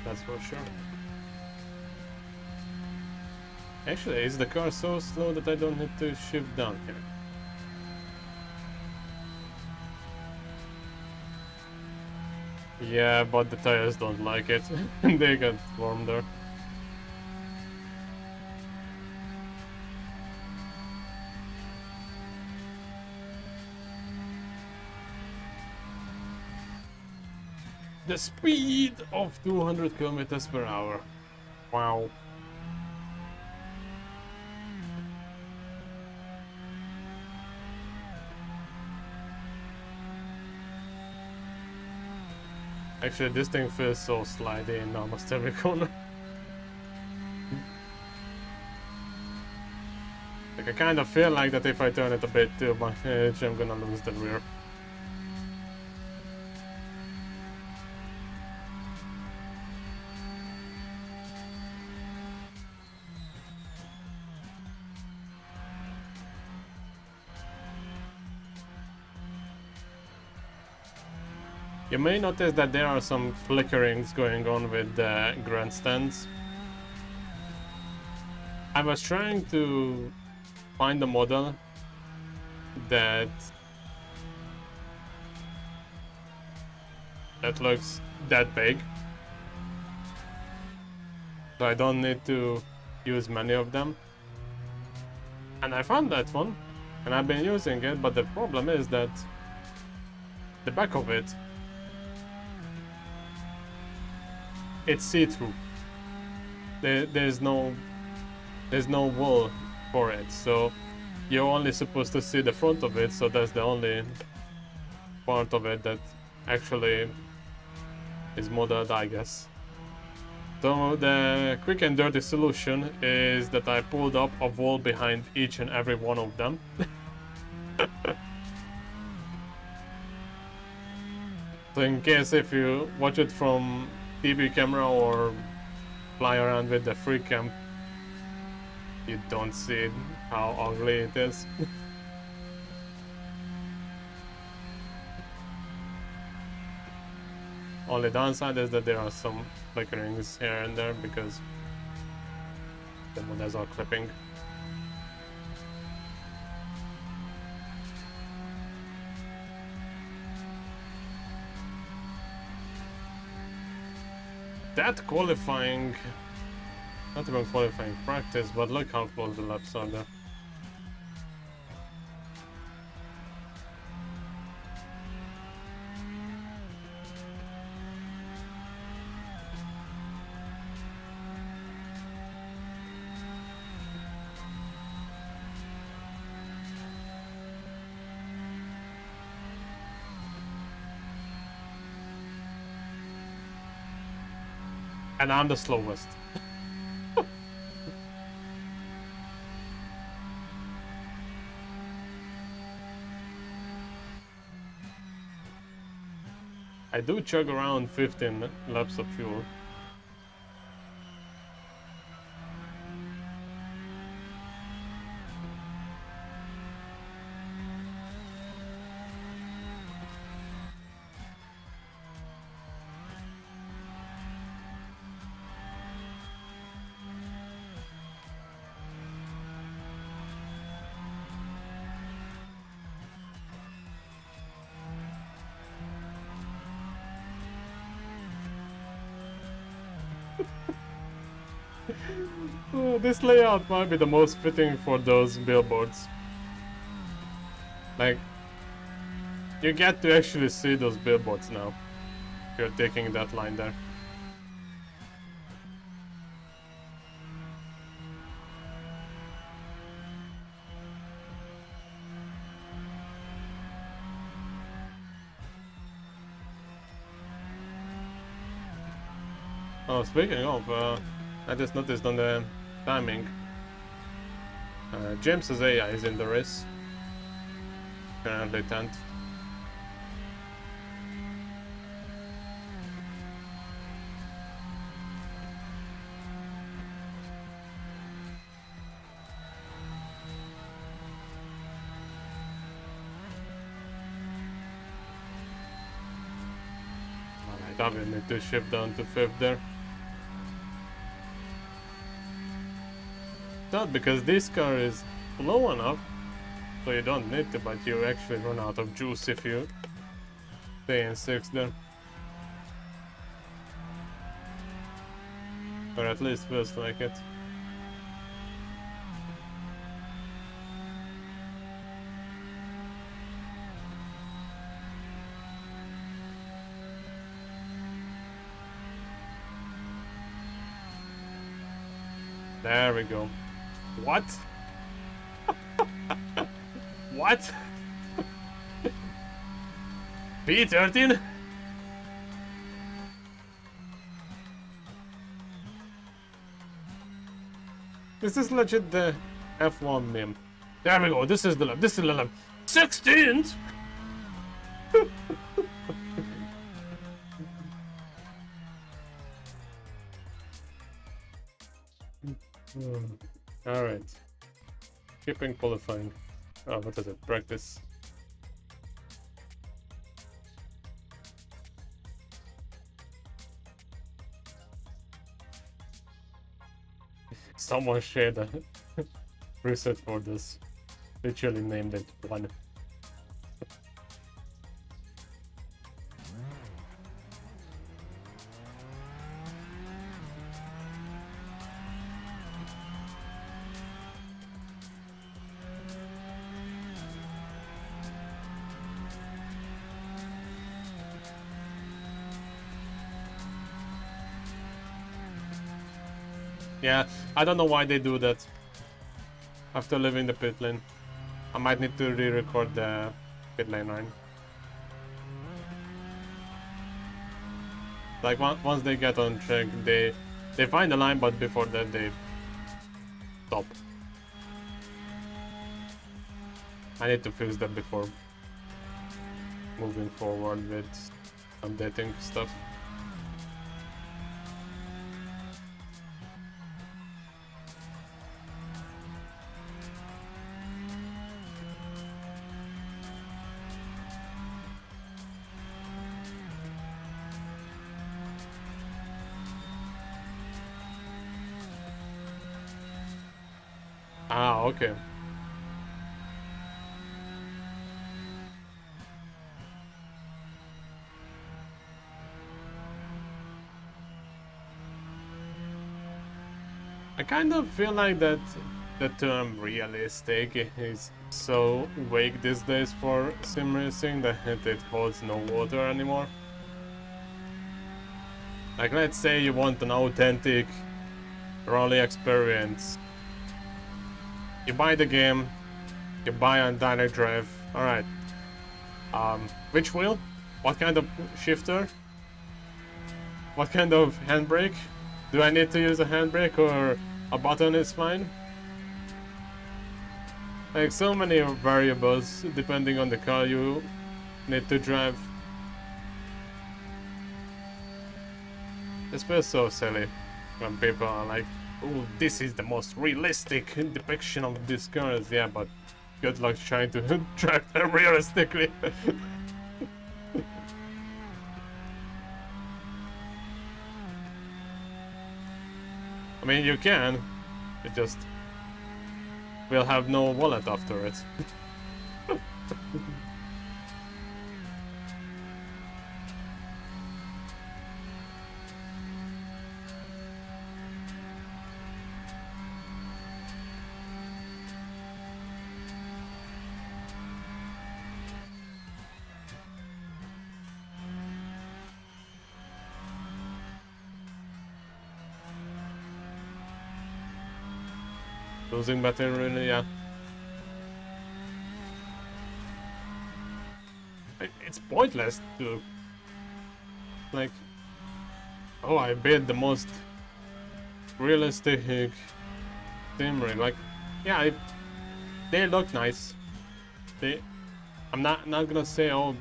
That's for sure. Actually, is the car so slow that I don't need to shift down here? Yeah, but the tires don't like it. They get warm there. The speed of 200 kilometers per hour. Wow. Actually, this thing feels so slidey in almost every corner. Like, I kind of feel like that if I turn it a bit too much, I'm gonna lose the rear. You may notice that there are some flickerings going on with the grandstands. I was trying to find a model that looks that big, so I don't need to use many of them. And I found that one, and I've been using it, but the problem is that the back of it, it's see-through. There's no wall for it, so you're only supposed to see the front of it, so that's the only part of it that actually is modeled, I guess. So the quick and dirty solution is that I pulled up a wall behind each and every one of them. So in case if you watch it from TV camera or fly around with the free cam, You don't see how ugly it is. Only downside is that there are some flickerings here and there because the models are clipping. That qualifying, not even qualifying practice, but look how close the laps are there. And I'm the slowest. I do chug around 15 laps of fuel. This layout might be the most fitting for those billboards. Like, you get to actually see those billboards now. If you're taking that line there. Oh, speaking of, I just noticed on the timing, James's AI is in the race. Currently 10th. Alright, I will need to shift down to 5th there. Not because this car is low enough, so you don't need to, but you actually run out of juice if you stay in 6th there. Or at least feels like it. There we go. What? What? P13? This is legit the F1 meme. There we go, this is the lap, this is the lap. 16th? Alright. Keeping qualifying. Oh, what is it? Practice. Someone shared a preset for this. Literally named it 1. Yeah, I don't know why they do that. After leaving the pit lane, I might need to re-record the pit lane run. Like once they get on track, they find the line, but before that they stop. I need to fix that before moving forward with updating stuff. Ah, okay. I kind of feel like that the term realistic is so vague these days for sim racing that it holds no water anymore. Like, let's say you want an authentic rally experience. You buy the game, you buy a direct drive. Alright. Which wheel? What kind of shifter? What kind of handbrake? Do I need to use a handbrake or a button is fine? Like, so many variables depending on the car you need to drive. This feels so silly when people are like, oh, this is the most realistic depiction of these cars. Yeah, but good luck trying to drive them realistically. I mean, you can, it just will have no wallet after it. Losing battery, really, yeah. It's pointless to, like, oh, I built the most realistic sim rig. Like, yeah, they look nice. I'm not gonna say, oh,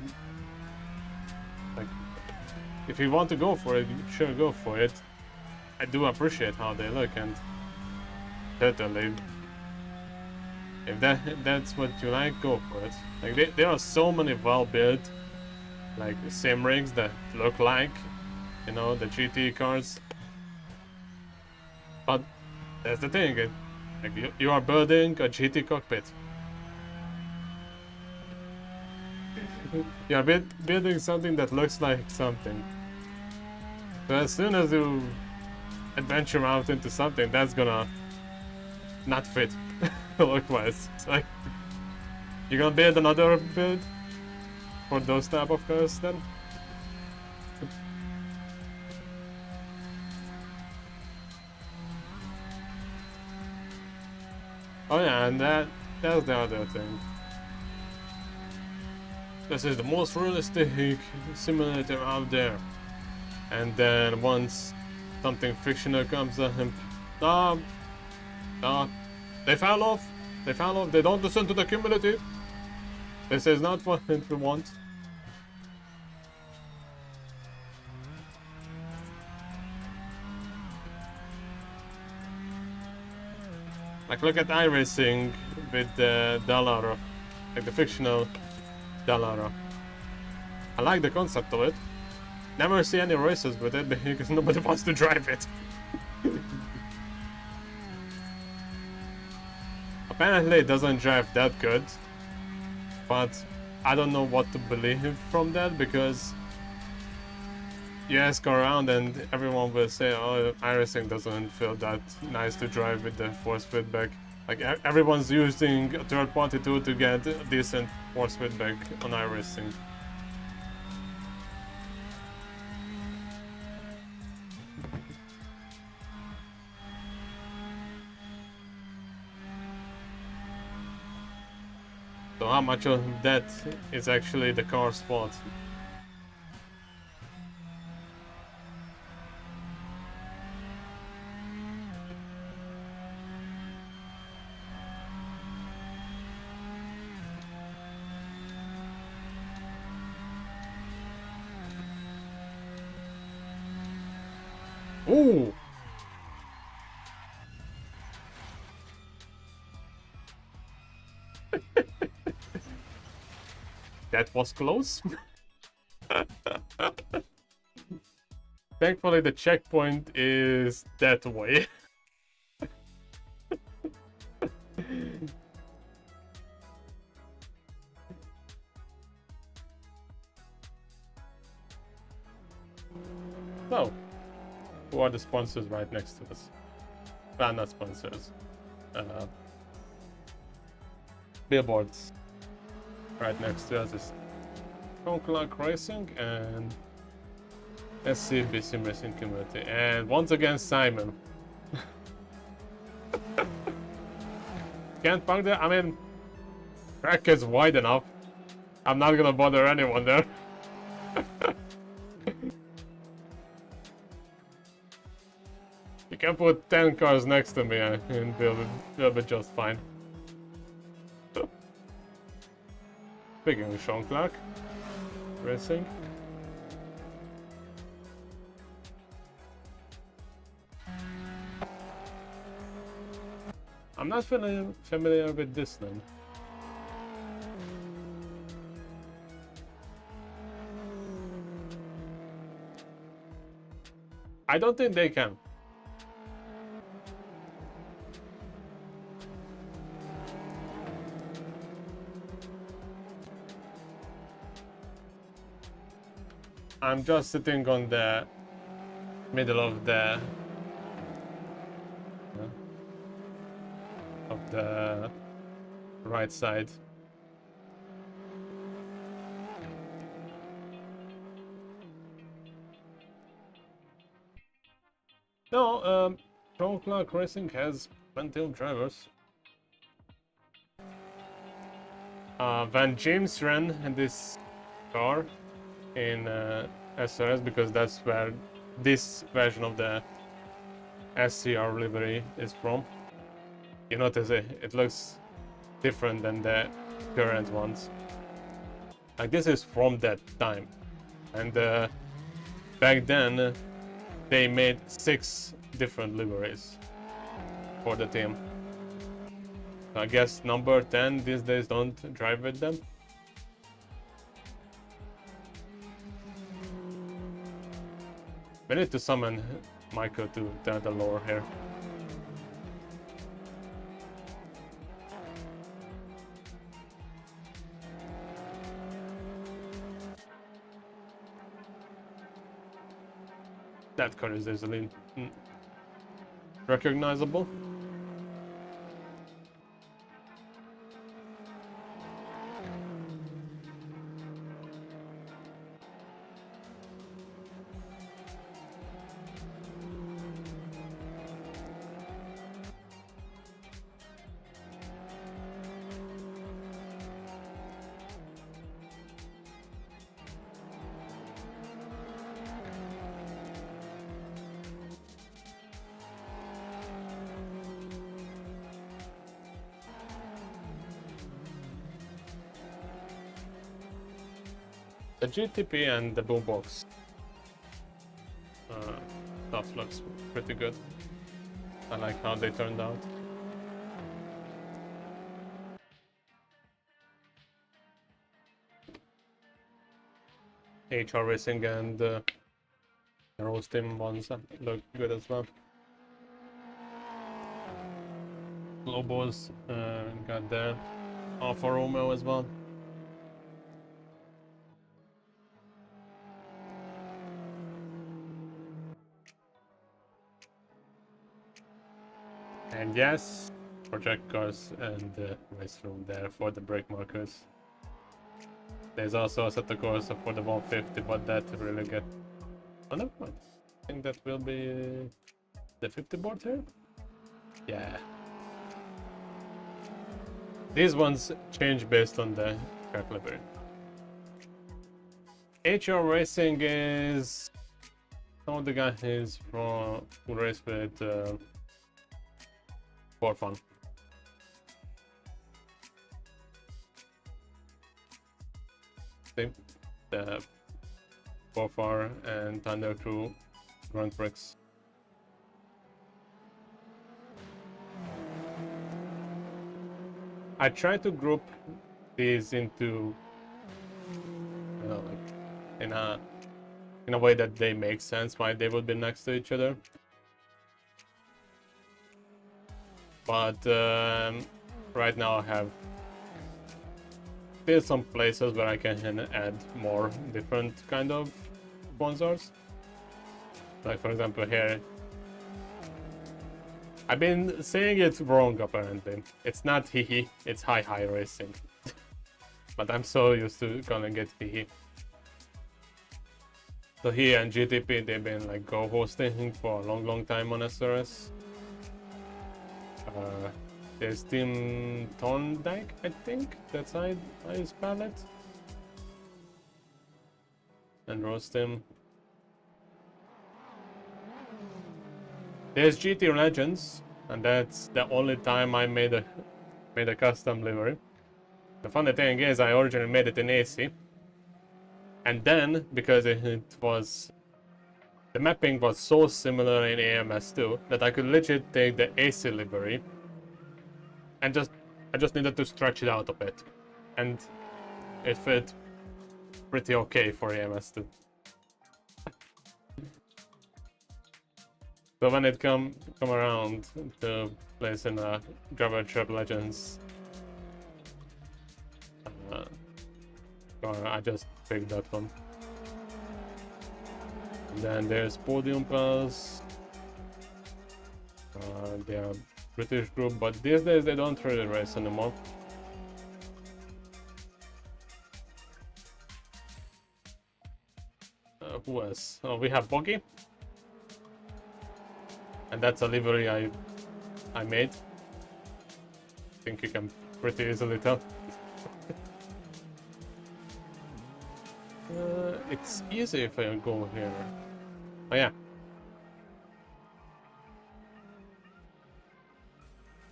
like, if you want to go for it, sure, go for it. I do appreciate how they look, and certainly, if that's what you like, go for it. Like, there are so many well-built, like, sim rigs that look like, you know, the GT cars. But that's the thing, like, you are building a GT cockpit. You are building something that looks like something. So as soon as you adventure out into something that's gonna not fit look-wise, it's like, you're gonna build another build for those type of cars then? Oh yeah, and that's the other thing. This is the most realistic simulator out there. And then once something fictional comes up, they fell off. They fell off. They don't listen to the community. This is not what we want. Like, look at iRacing with Dallara, like the fictional Dallara. I like the concept of it. Never see any races with it because nobody wants to drive it. Apparently it doesn't drive that good, but I don't know what to believe from that, because you ask around and everyone will say, oh, iRacing doesn't feel that nice to drive with the force feedback. Like, everyone's using a third-party tool to get decent force feedback on iRacing. So how much of that is actually the car's fault? Ooh! That was close. Thankfully, the checkpoint is that way. So, who are the sponsors right next to us? Well, not sponsors. Billboards right next to us is Stone Clark Racing and SCB Sim Racing Community. And once again, Simon. Can't park there? I mean, track is wide enough. I'm not gonna bother anyone there. You can put 10 cars next to me and they'll be just fine. Speaking of Sean Clark Racing. I'm not familiar with this name. I don't think they can. I'm just sitting on the middle of the right side. No, Sean Clark Racing has plenty of drivers. Van James ran in this car in SRS because that's where this version of the SCR livery is from. You notice it looks different than the current ones. Like this is from that time, and back then they made 6 different liveries for the team. I guess number 10 these days don't drive with them. We need to summon Michael to the lore here. That car is easily recognizable. The GTP and the boombox stuff looks pretty good. I like how they turned out. HR Racing and the Rose Team ones look good as well. Globals got the Alfa Romeo as well. And yes, project cars and the race room there for the brake markers. There's also a set of course for the 150, but that really get... Oh, never mind. I think that will be the 50 board here? Yeah. These ones change based on the track livery. HR Racing is... Some of the guys from who race with for fun. The Bofar and Thunder Crew Grand Prix. I try to group these into, you know, like in a way that they make sense why they would be next to each other. But right now I have still some places where I can add more different kind of sponsors. Like for example here, I've been saying it wrong apparently. It's not Hihi, it's Hi Hi Racing. But I'm so used to calling it Hihi. So he and GTP, they've been like co-hosting for a long time on SRS. There's Team Thorndike, I think, that's how you spell it. And Rostim. There's GT Legends, and that's the only time I made a custom livery. The funny thing is, I originally made it in AC, and then because the mapping was so similar in AMS2 that I could legit take the AC livery and I just needed to stretch it out a bit, and it fit pretty okay for AMS2. So when it come around to place in a Driver Trap Legends, I just picked that one. And then there's Podium Plus. They are British group, but these days they don't really race anymore. Who else? Oh, we have Boggy. And that's a livery I made. I think you can pretty easily tell. It's easy if I go here. Oh yeah.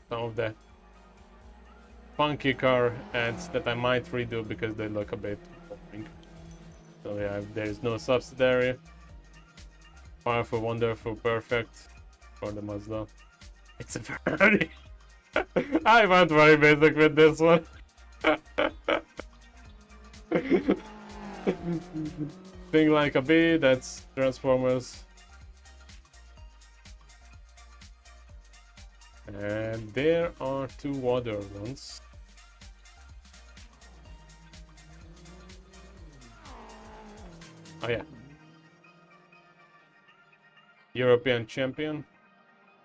Some of the funky car ads that I might redo because they look a bit boring. So yeah, there's no subsidiary. Powerful, wonderful, perfect for the Mazda. It's a Ferrari. I went very basic with this one. Thing like a bee, that's Transformers. And there are two other ones. Oh yeah. European champion.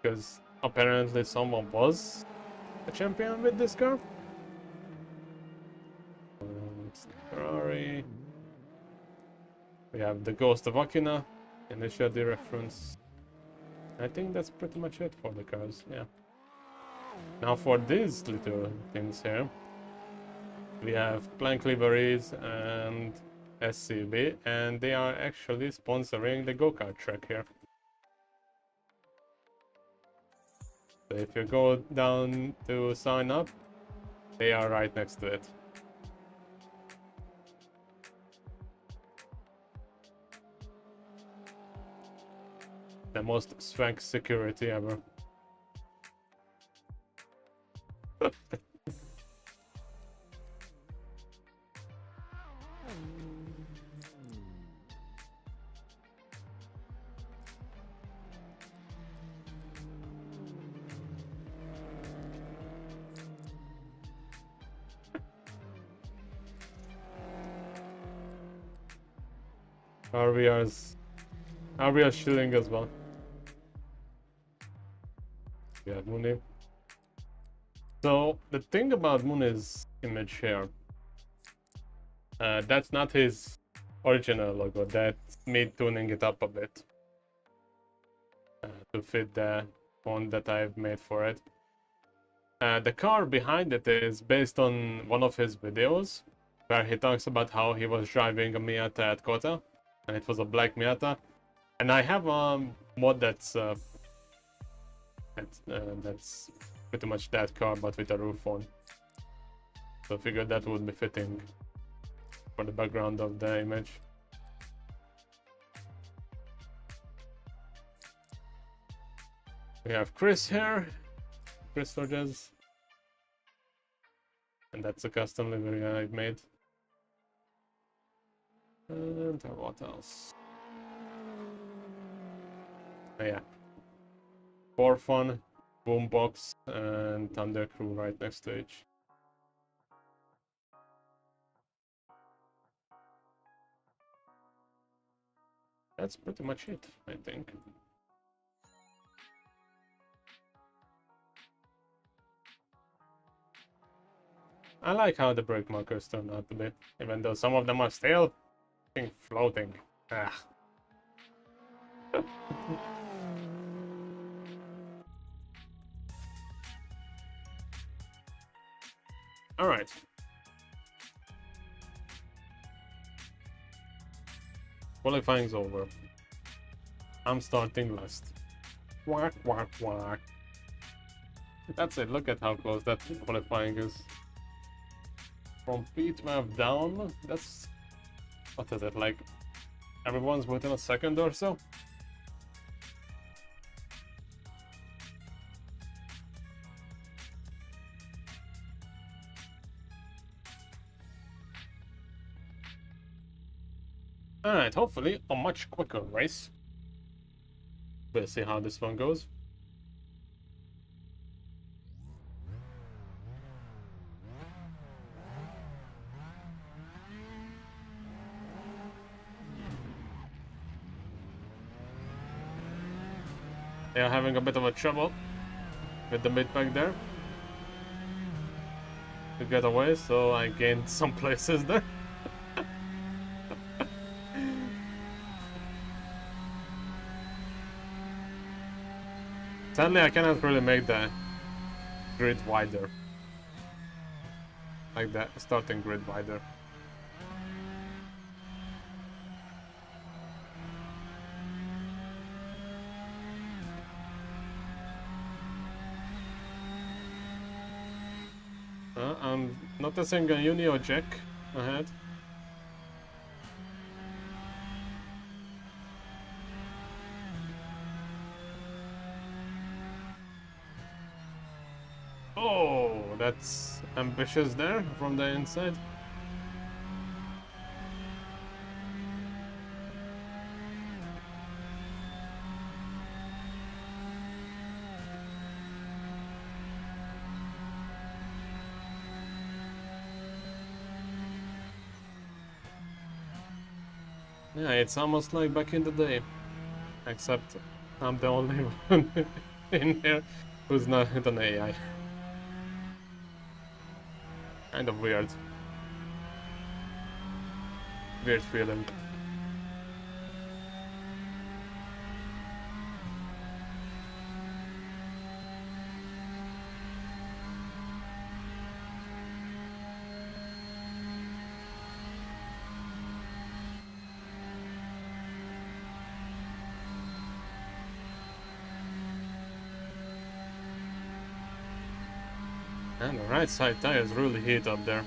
Because apparently someone was a champion with this car. Ferrari. We have the Ghost of Akina, initially reference. I think that's pretty much it for the cars, yeah. Now for these little things here, we have Plank liveries and SCB, and they are actually sponsoring the go-kart track here. So if you go down to sign up, they are right next to it. The most swank security ever. RVR shilling as well. Yeah, Mooney. So the thing about Mooney's image here, that's not his original logo. That's me tuning it up a bit to fit the font that I've made for it. The car behind it is based on one of his videos where he talks about how he was driving a Miata at Kota, and it was a black Miata. And I have a mod that's pretty much that car but with a roof on. So I figured that would be fitting for the background of the image. We have Chris here, Chris Rogers. And that's a custom livery I've made. And what else? Oh, yeah. For Fun, Boombox, and Thunder Crew right next to each. That's pretty much it, I think. I like how the brake markers turned out to be, even though some of them are still floating. Ah. All right. Qualifying's over. I'm starting last. Quack, quack, quack. That's it. Look at how close that qualifying is. From P12 down, that's... what is it, like... everyone's within a second or so? Alright, hopefully a much quicker race. We'll see how this one goes. They are having a bit of a trouble with the mid-pack there to get away, so I gained some places there. Sadly, I cannot really make the grid wider. Like the starting grid wider. I'm noticing a Unio Jack ahead. Oh, that's ambitious there from the inside. Yeah, it's almost like back in the day. Except I'm the only one in here who's not an AI. Kind of weird. Weird feeling. And the right side tires really heat up there.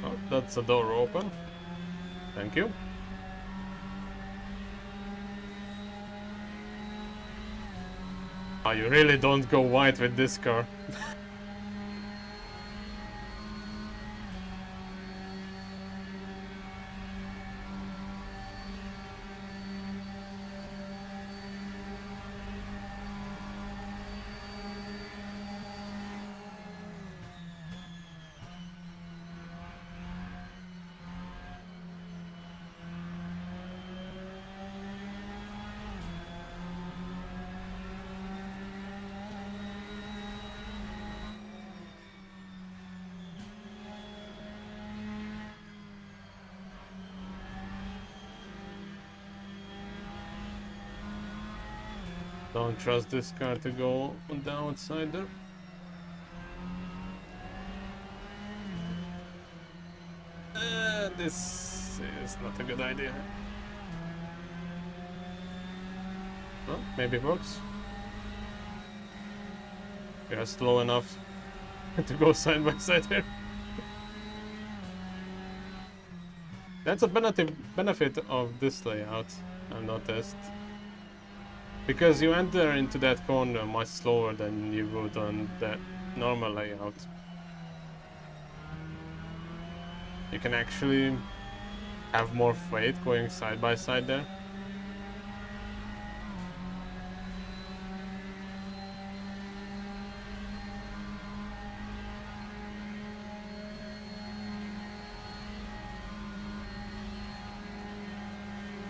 Oh, that's a door open. Thank you. Oh, you really don't go wide with this car. Don't trust this car to go on the outside there. This is not a good idea. Well, maybe it works. We are slow enough to go side by side here. That's a benefit of this layout, I've noticed. Because you enter into that corner much slower than you would on that normal layout. You can actually have more freight going side by side there.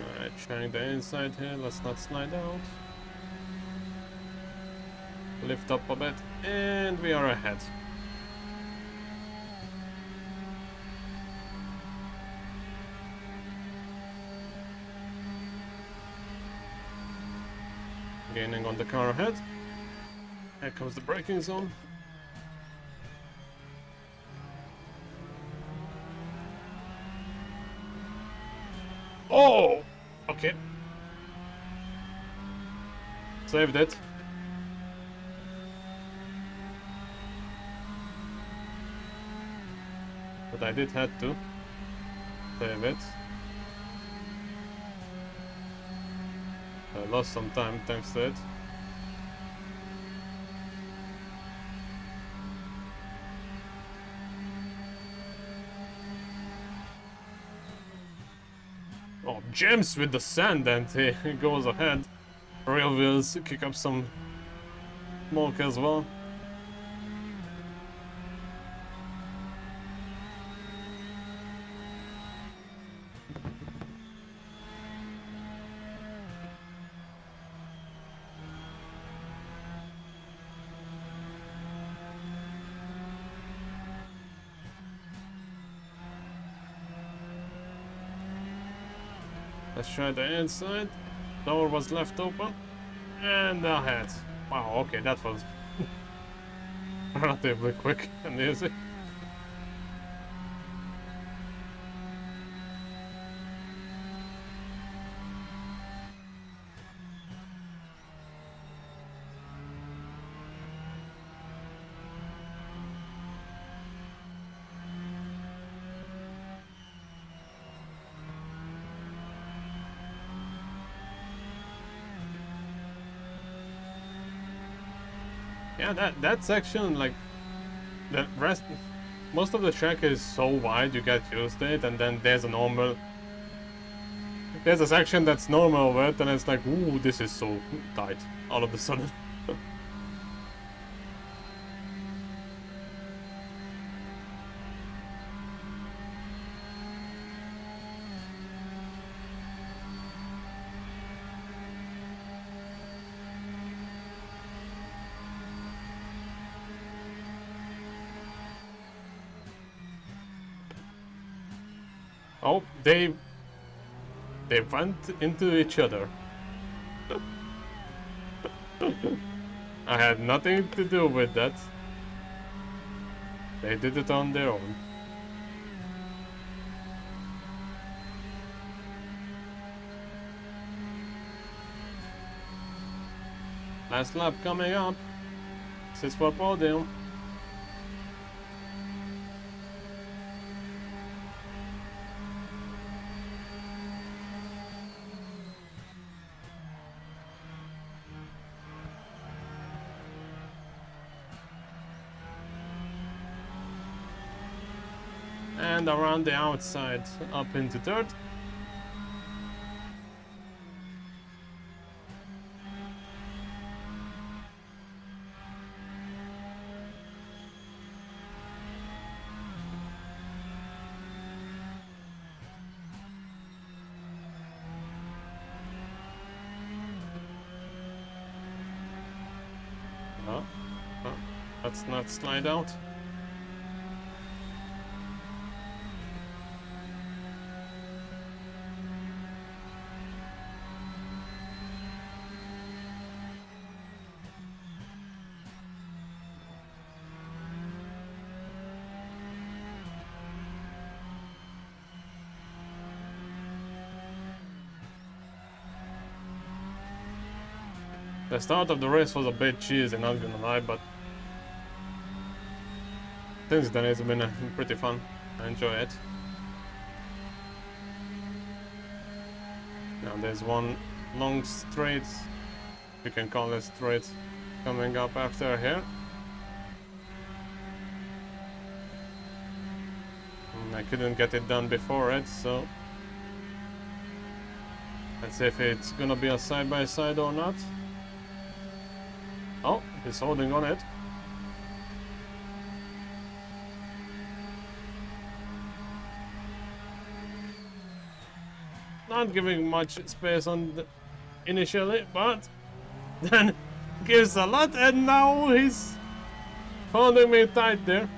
Alright, trying the inside here, let's not slide out. Lift up a bit, and we are ahead. Gaining on the car ahead. Here comes the braking zone. Oh! Okay. Saved it. But I did have to save it. I lost some time thanks to it. Oh, jams with the sand and he goes ahead. Real wheels kick up some smoke as well. Let's try the inside. Door was left open. And ahead. Wow, okay, that was relatively quick and easy. Yeah, that section, like, the rest, most of the track is so wide you get used to it, and then there's a section that's normal width, and it's like, ooh, this is so tight, all of a sudden. Oh, they went into each other. I had nothing to do with that. They did it on their own. Last lap coming up. This is for podium. And around the outside, up into third. Oh, let's not slide out. The start of the race was a bit cheesy, not gonna lie, but since then it's been pretty fun. I enjoy it. Now there's one long straight, you can call it straight, coming up after here. and I couldn't get it done before it, so let's see if it's gonna be a side-by-side or not. Oh, he's holding on it. Not giving much space on the initially, but then gives a lot, and now he's holding me tight there.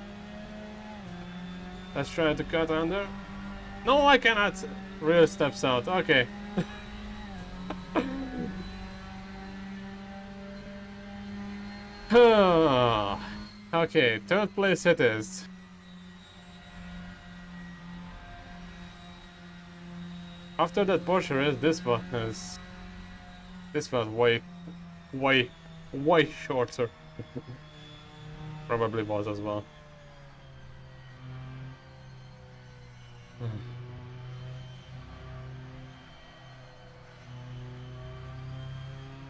Let's try to cut under. No, I cannot. Rear steps out. Okay. Okay, third place it is. After that Porsche race, this was way shorter. Probably was as well.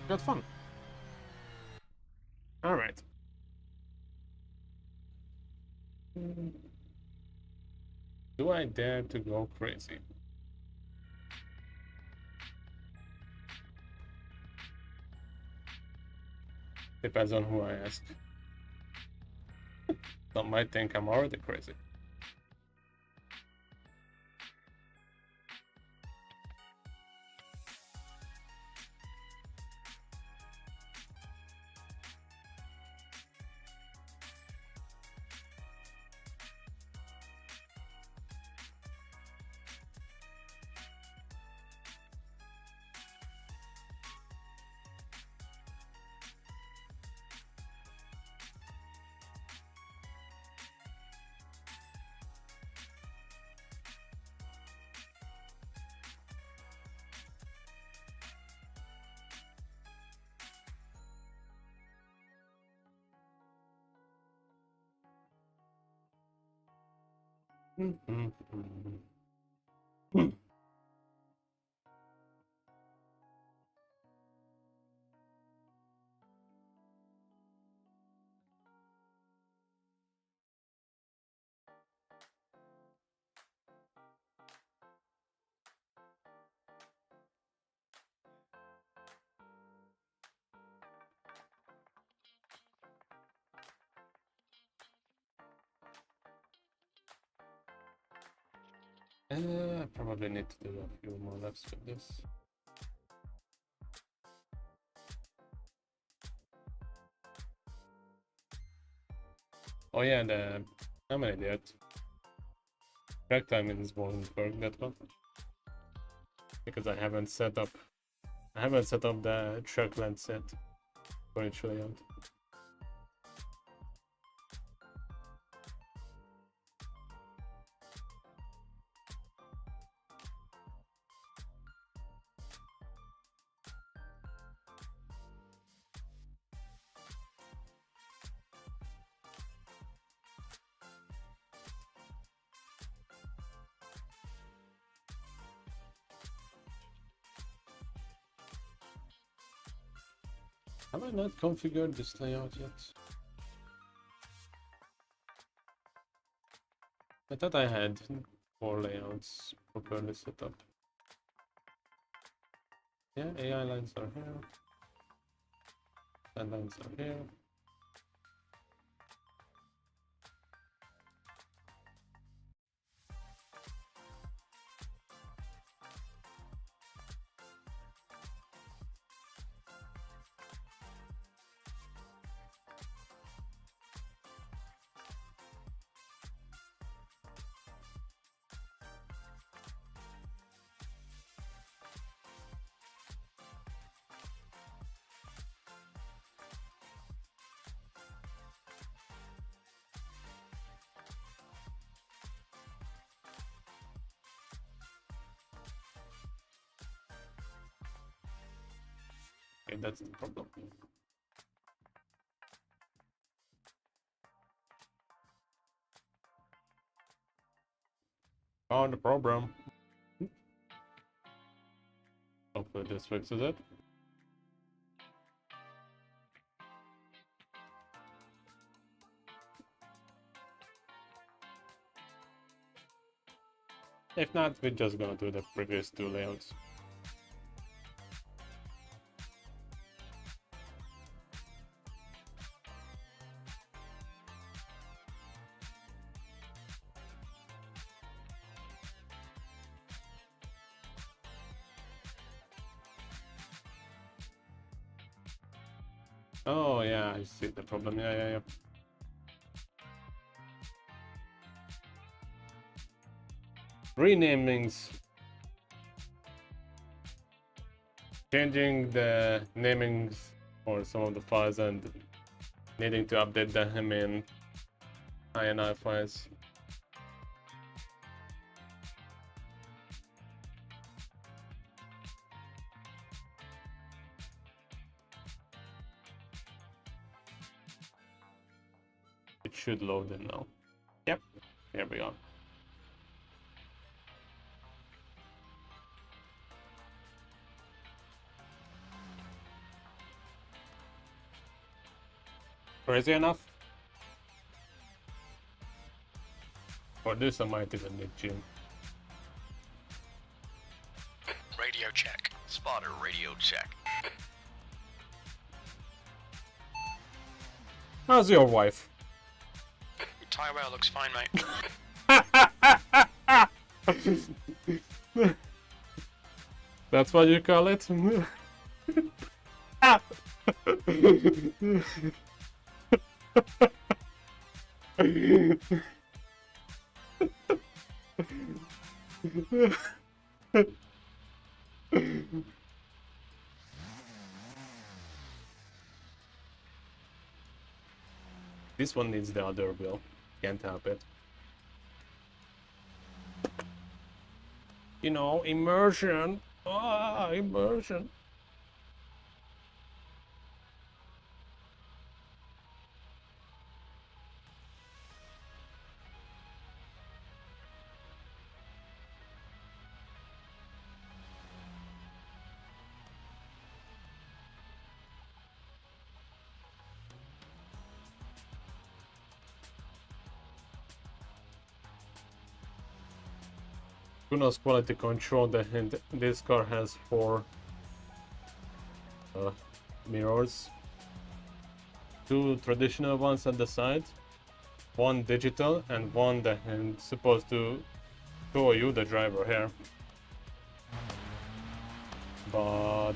Got fun. All right. Do I dare to go crazy? Depends on who I ask. Some might think I'm already crazy. I probably need to do a few more laps with this. Oh yeah, and I'm an idiot. Track timing won't work that well because I haven't set up the track length yet for each layout. Have I not configured this layout yet? I thought I had 4 layouts properly set up. Yeah, AI lines are here. And lines are here. Okay, that's the problem. Found the problem. Hopefully this fixes it. If not, we're just gonna do the previous two layouts. Oh yeah, I see the problem. Yeah. Renamings. Changing the namings for some of the files and needing to update them in INI files. It should load in now. Yep, here we are. Crazy enough? For this I might even need Jim. Radio check. Spotter radio check. How's your wife? Your tire rail looks fine, mate. That's what you call it? This one needs the other wheel. Can't help it. You know, immersion. Ah, immersion. Who knows quality control the hint this car has for mirrors. Two traditional ones at the side, one digital and one that is supposed to show you the driver here. But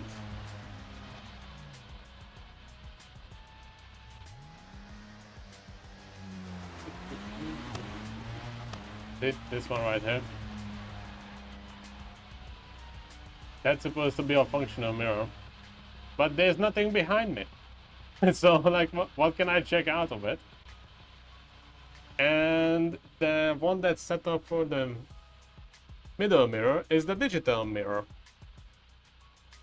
this one right here, that's supposed to be a functional mirror, but there's nothing behind me. So like what can I check out of it? And the one that's set up for the middle mirror is the digital mirror.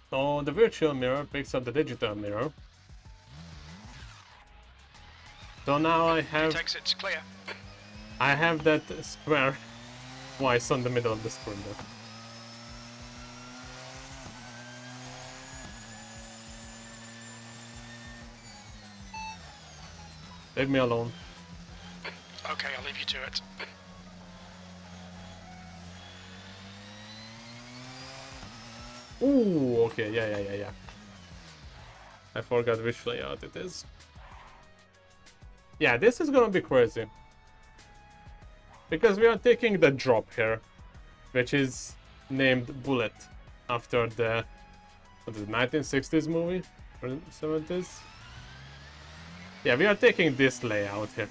So the virtual mirror picks up the digital mirror. So now I have Exit's clear. I have that square twice on the middle of the screen there. Leave me alone. Okay, I'll leave you to it. Ooh, okay, yeah. I forgot which layout it is. Yeah, this is gonna be crazy. Because we are taking the drop here, which is named Bullet after the 1960s movie or 70s. Yeah, we are taking this layout here.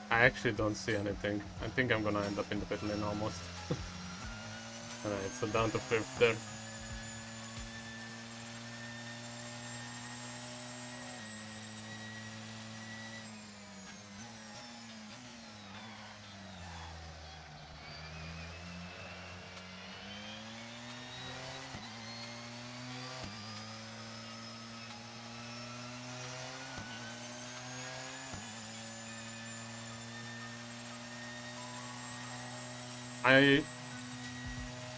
I actually don't see anything. I think I'm gonna end up in the pit lane almost. Alright, so down to 5th there.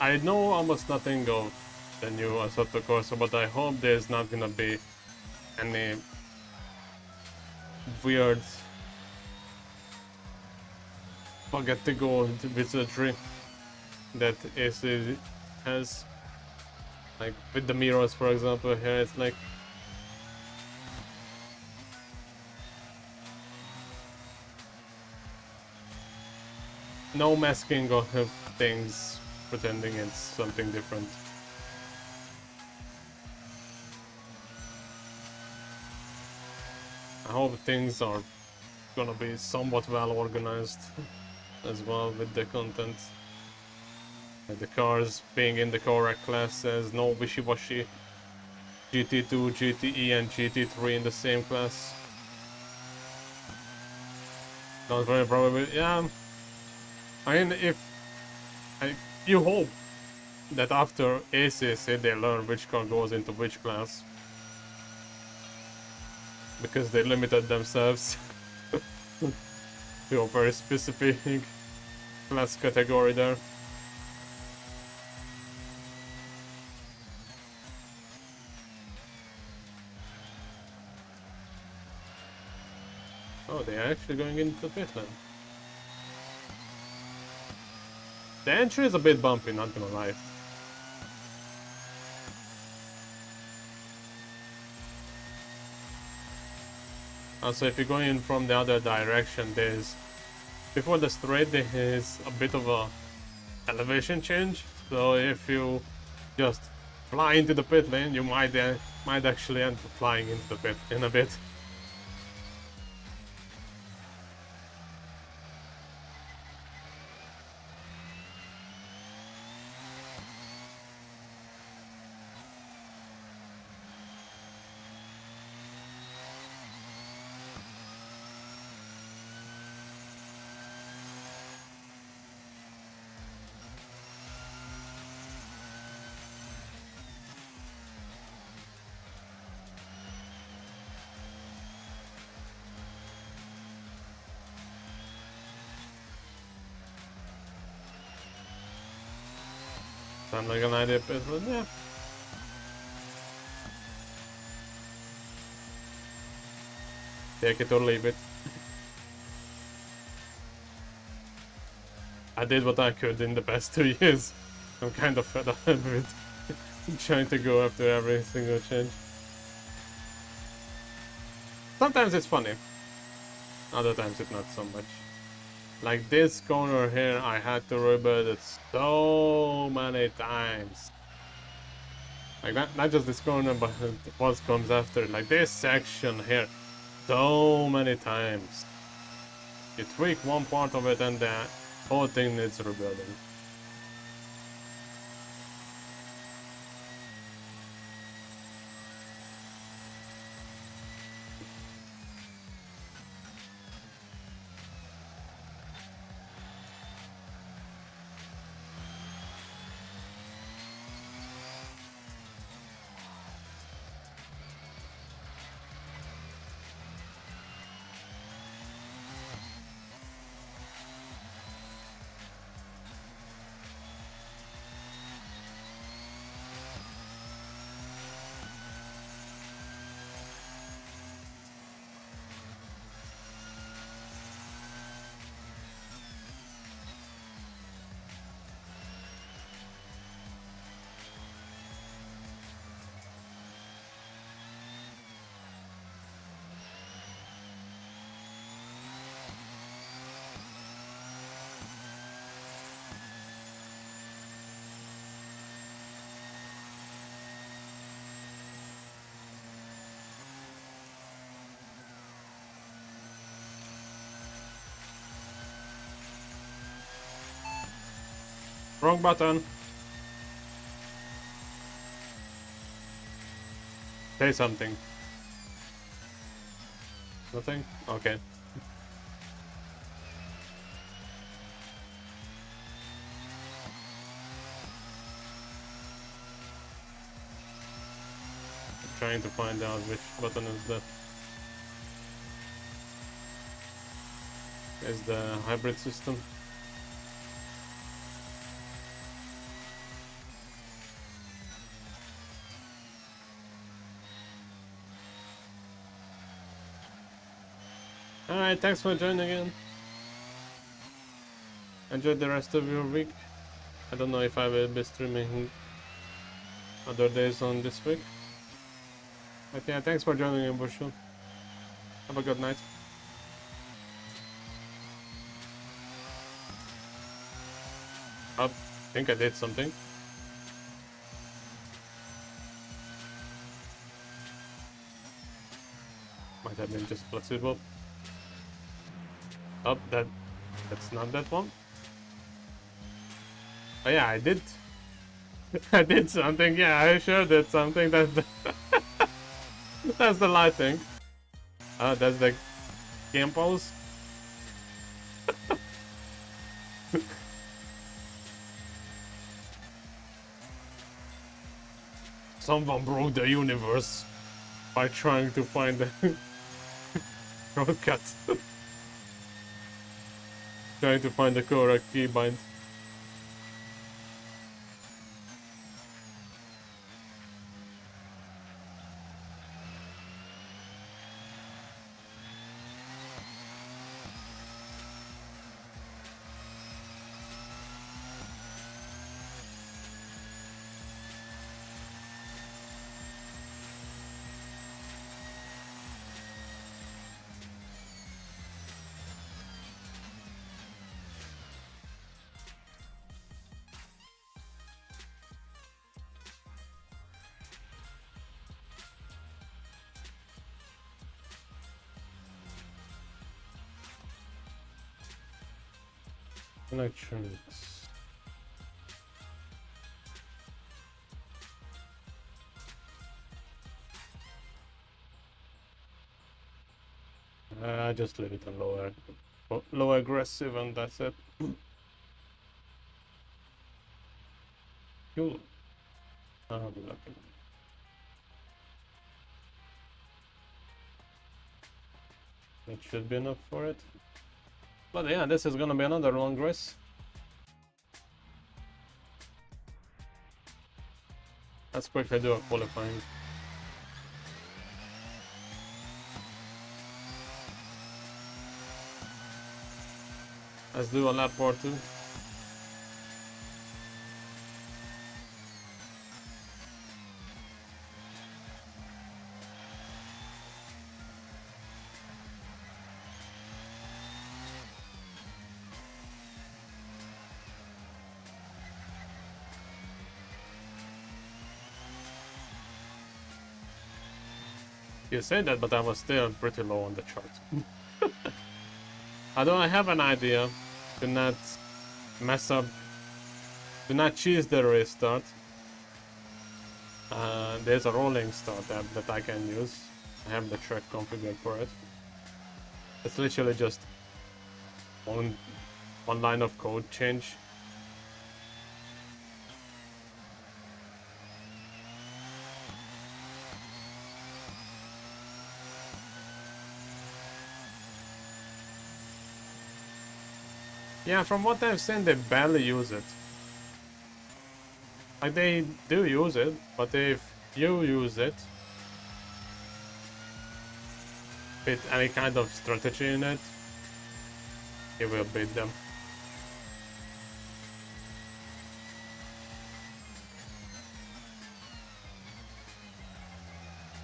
I know almost nothing of the new Assetto Corsa, but I hope there's not gonna be any weird forget to go wizardry that AC has. Like with the mirrors, for example, here it's like no masking of things pretending it's something different. I hope things are gonna be somewhat well organized as well with the content. Like the cars being in the correct classes, no wishy-washy GT2, GTE and GT3 in the same class. Not very probably, yeah. I mean, you hope that after ACC they learn which car goes into which class. Because they limited themselves to a very specific class category there. Oh, they are actually going into the pit lane. The entry is a bit bumpy, not gonna lie. Also, if you're going in from the other direction, before the straight there is a bit of a elevation change. So if you just fly into the pit lane, you might actually end up flying into the pit in a bit. Sound like an idea, but yeah. Take it or leave it. I did what I could in the past 2 years. I'm kind of fed up with trying to go after every single change. Sometimes it's funny. Other times it's not so much. Like this corner here, I had to rebuild it so many times. Like not just this corner, but what comes after. Like this section here, so many times. You tweak one part of it and the whole thing needs rebuilding. Wrong button. Say something. Nothing? Okay. Trying to find out which button is the hybrid system. Alright, thanks for joining again. Enjoy the rest of your week. I don't know if I will be streaming other days on this week. But yeah, thanks for joining in, Bushu. Have a good night. I think I did something. Might have been just placebo. Oh, that's not that one. Oh yeah, I did. I did something. Yeah, I sure did something. That's the that's the lighting. Oh, that's the game pose. Someone broke the universe by trying to find the shortcut. Trying to find the correct keybind. Electronics. I just leave it on low aggressive, and that's it. Cool. I'll be lucky. That should be enough for it. But yeah, this is gonna be another long race. Let's quickly do a qualifying. Let's do a lap or two. You say that, but I was still pretty low on the chart. Although I have an idea, do not mess up, do not cheese the restart. There's a rolling start app that I can use. I have the track configured for it. It's literally just one line of code change. Yeah, from what I've seen, they barely use it. Like, they do use it, but if you use it with any kind of strategy in it, you will beat them.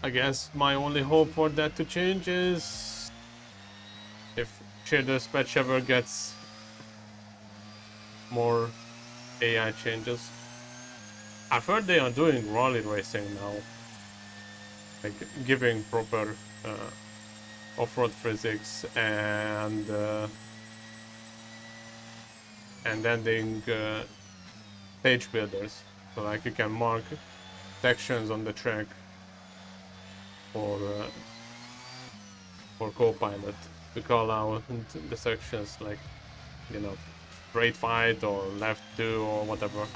I guess my only hope for that to change is if Shader's patch ever gets more AI changes. I've heard they are doing rally racing now, like giving proper off-road physics and ending stage builders, so like you can mark sections on the track for Copilot to call out the sections like, you know, straight fight or left 2 or whatever.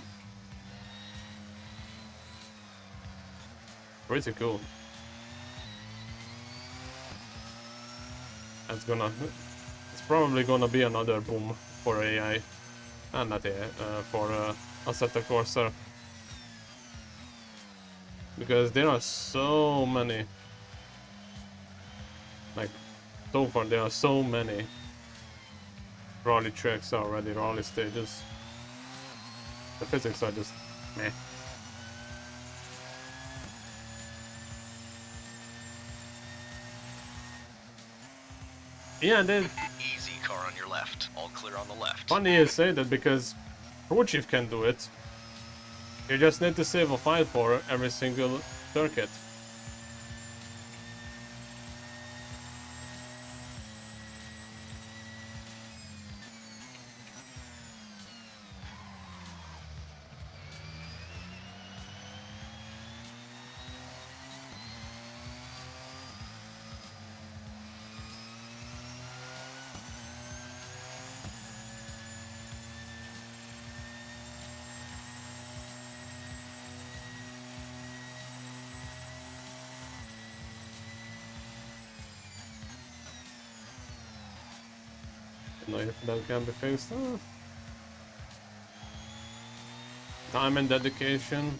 Pretty cool. It's probably gonna be another boom for AI. Not AI, for Assetto Corsa. Because there are so many. Like, so far there are so many rally tracks already, rally stages. The physics are just meh. Yeah, then Easy, car on your left. All clear on the left. funny you say that because Crew Chief can do it. You just need to save a file for every single circuit. Know if that can be fixed. Time and dedication.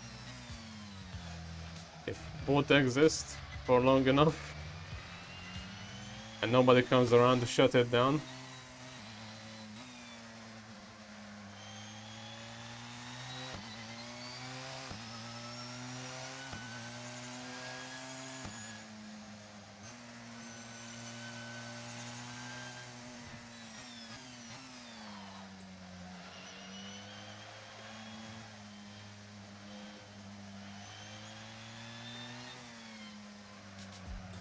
If both exist for long enough and nobody comes around to shut it down.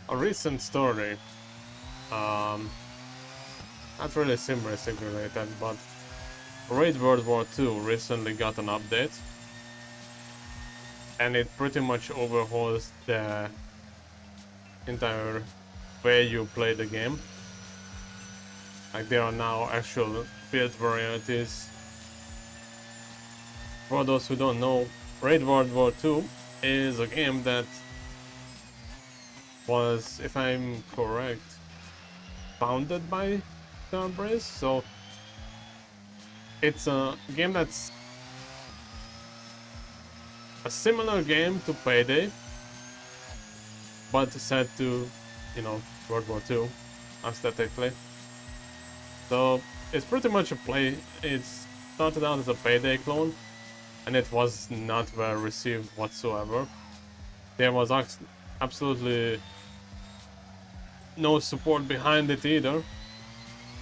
A recent story, not really sim racing related, but Raid World War II recently got an update, and it pretty much overhauls the entire way you play the game. Like, there are now actual build varieties. For those who don't know, Raid World War II is a game that was, if I'm correct, founded by Starbreeze, so it's a game that's a similar game to Payday, but set to, you know, World War II aesthetically. So it's pretty much it started out as a Payday clone, and it was not well received whatsoever. There was absolutely no support behind it either,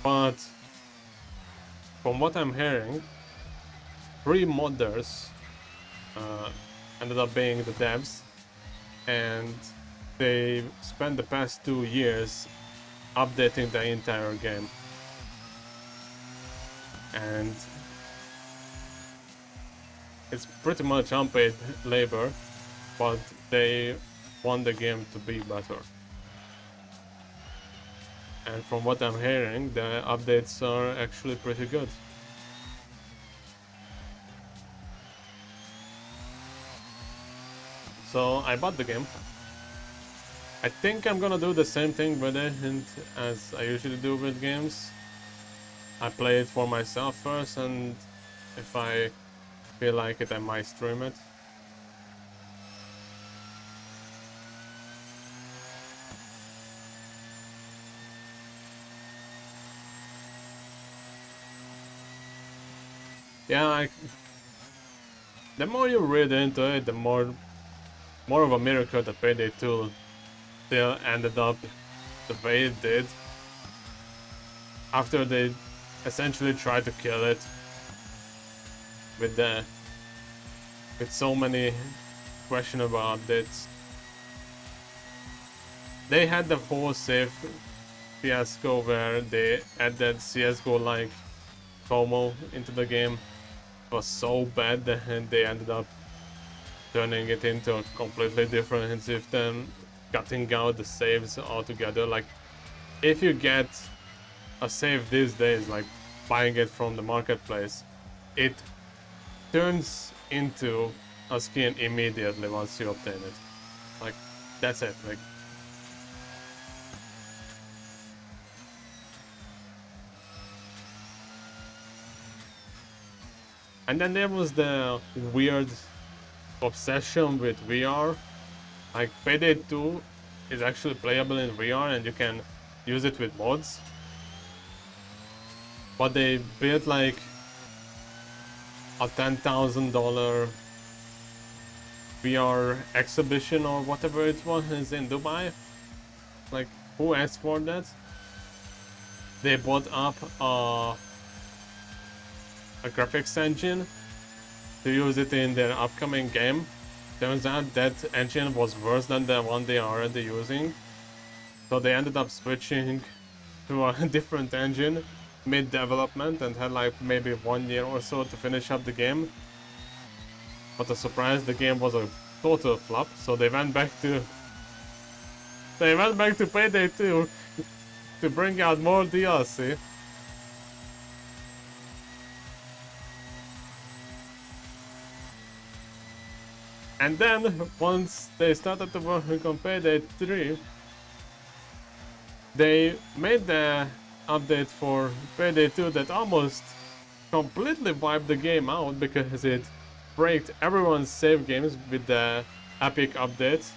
but from what I'm hearing, 3 modders ended up being the devs, and they spent the past 2 years updating the entire game. And it's pretty much unpaid labor, but they want the game to be better. And from what I'm hearing, the updates are actually pretty good. So I bought the game. I think I'm gonna do the same thing with it as I usually do with games. I play it for myself first, and if I feel like it, I might stream it. Yeah, the more you read into it, the more of a miracle that Payday 2 still ended up the way it did. After they essentially tried to kill it with so many questionable updates. They had the whole save fiasco where they added CSGO-like FOMO into the game. It was so bad that they ended up turning it into a completely different cutting out the saves altogether. Like, if you get a save these days, like buying it from the marketplace, it turns into a skin immediately once you obtain it. Like, that's it. Like, and then there was the weird obsession with VR. Like, Payday 2 is actually playable in VR and you can use it with mods. But they built like a $10,000 VR exhibition or whatever it was in Dubai. Like, who asked for that? They bought up a graphics engine to use it in their upcoming game. Turns out that engine was worse than the one they are already using. So they ended up switching to a different engine mid-development and had like maybe 1 year or so to finish up the game. But a surprise, the game was a total flop, so they went back to Payday 2 to bring out more DLC. And then, once they started to work on Payday 3, they made the update for Payday 2 that almost completely wiped the game out because it breaked everyone's save games with the epic updates.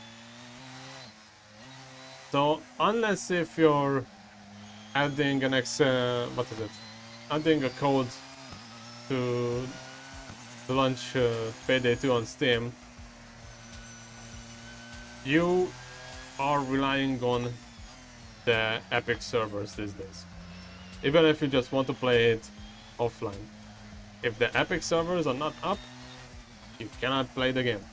So unless if you're adding an adding a code to launch Payday 2 on Steam, you are relying on the Epic servers these days. Even if you just want to play it offline. If the Epic servers are not up, you cannot play the game.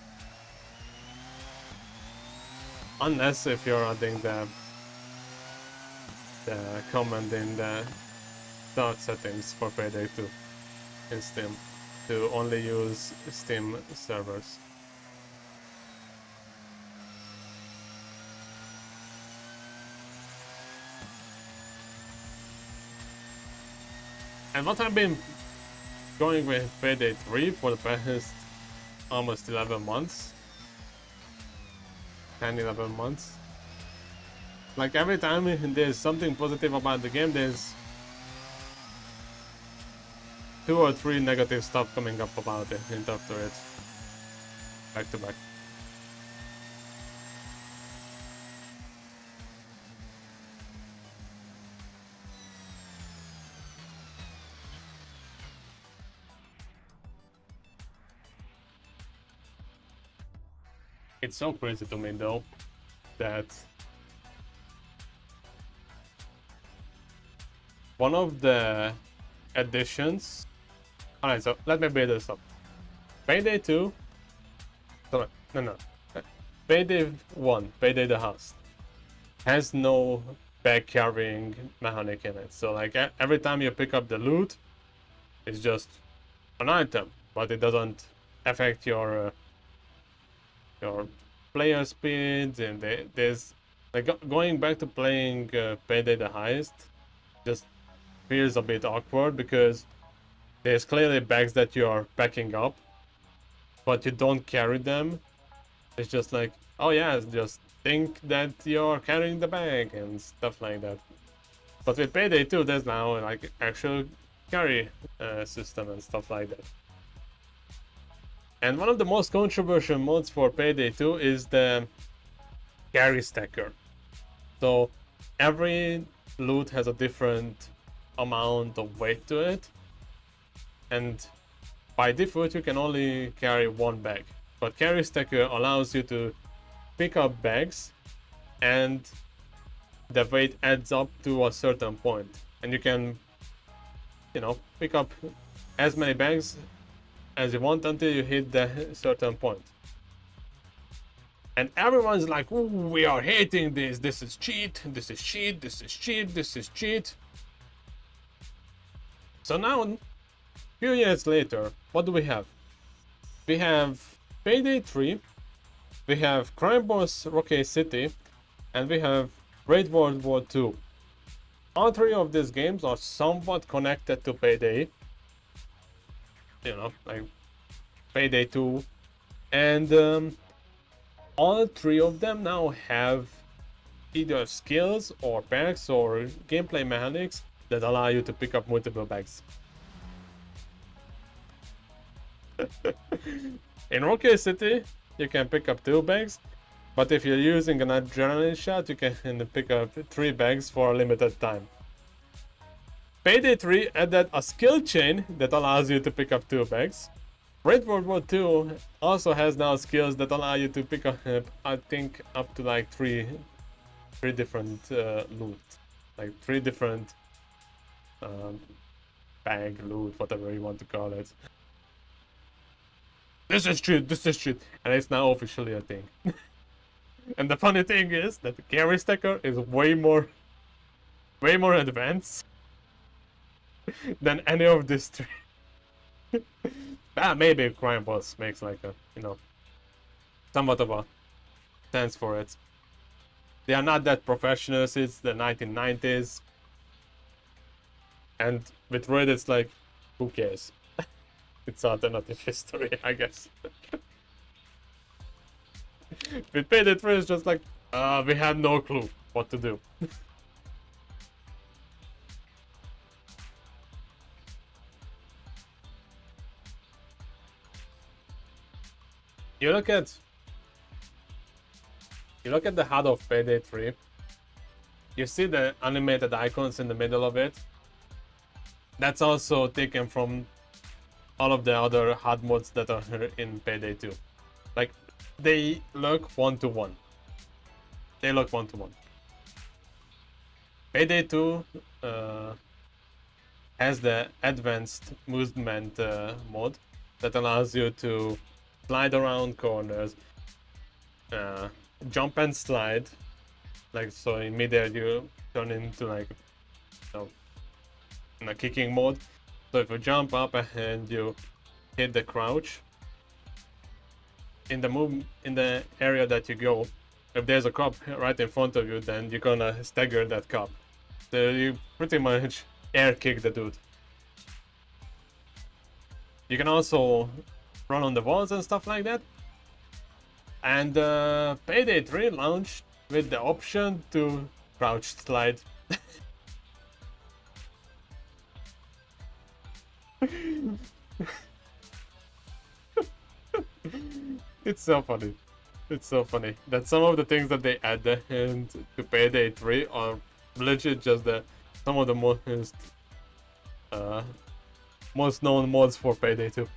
Unless if you're adding the command in the start settings for Payday 2 in Steam to only use Steam servers. And what I've been going with Payday 3 for the past almost 11 months. 10-11 months. Like, every time there's something positive about the game, there's 2 or 3 negative stuff coming up about it after it. Back to back. It's so crazy to me though that one of the additions. Alright, so let me build this up. Payday 2. Sorry, no. Payday 1, Payday the House, has no bag carrying mechanic in it. So like every time you pick up the loot, it's just an item, but it doesn't affect your player speed. And there's like going back to playing Payday the Heist just feels a bit awkward because there's clearly bags that you are packing up, but you don't carry them. It's just like, oh yeah, just think that you're carrying the bag and stuff like that. But with Payday 2, there's now like actual carry system and stuff like that. And one of the most controversial mods for Payday 2 is the carry stacker. So every loot has a different amount of weight to it, and by default you can only carry one bag. But carry stacker allows you to pick up bags and the weight adds up to a certain point, and you can, pick up as many bags as you want until you hit the certain point. And everyone's like, ooh, we are hating this, this is cheat, this is cheat, this is cheat, this is cheat. So now, a few years later, what do we have? We have Payday 3, we have Crime Boss Rocky City, and we have Great World War 2. All three of these games are somewhat connected to Payday. You know, like Payday 2. And all three of them now have either skills or perks or gameplay mechanics that allow you to pick up multiple bags. In Rocky City, you can pick up 2 bags, but if you're using an adrenaline shot, you can pick up 3 bags for a limited time. Payday 3 added a skill chain that allows you to pick up 2 bags. Great World War 2 also has now skills that allow you to pick up, I think, up to like 3 different loot. Like 3 different bag, loot, whatever you want to call it. This is shit, and it's now officially a thing. And the funny thing is that the carry stacker is way more advanced than any of these 3. Maybe Crime Boss makes like a, you know, somewhat of a sense for it. They are not that professional since the 1990s. And with Red, it's like, who cares? It's alternative history, I guess. With Payday 3, it's just like, we have no clue what to do. You look at the HUD of Payday 3. You see the animated icons in the middle of it. That's also taken from all of the other HUD mods that are in Payday 2. Like, they look one-to-one. They look one-to-one. Payday 2 has the advanced movement mode that allows you to slide around corners, jump and slide, like so in midair you turn into like, you know, in a kicking mode. So if you jump up and you hit the crouch, in the area that you go, if there's a cop right in front of you, then you're gonna stagger that cop. So you pretty much air kick the dude. You can also run on the walls and stuff like that. And Payday 3 launched with the option to crouch slide. It's so funny. It's so funny that some of the things that they added to Payday 3 are legit just some of the most known mods for Payday 2.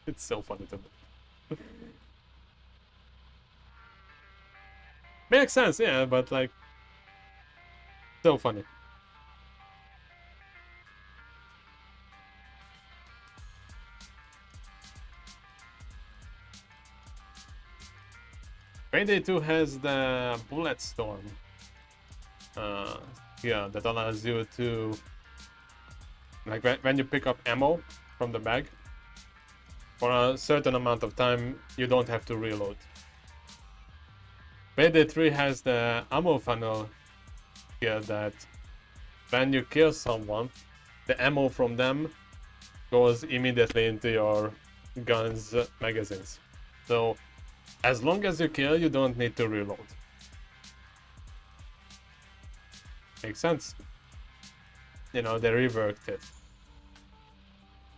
It's so funny to me. Makes sense, yeah, but like, so funny. Payday 2 has the Bullet Storm. Yeah, that allows you to, like, when you pick up ammo from the bag, for a certain amount of time, you don't have to reload. Payday 3 has the ammo funnel here that when you kill someone, the ammo from them goes immediately into your gun's magazines. So as long as you kill, you don't need to reload. Makes sense. You know, they reworked it.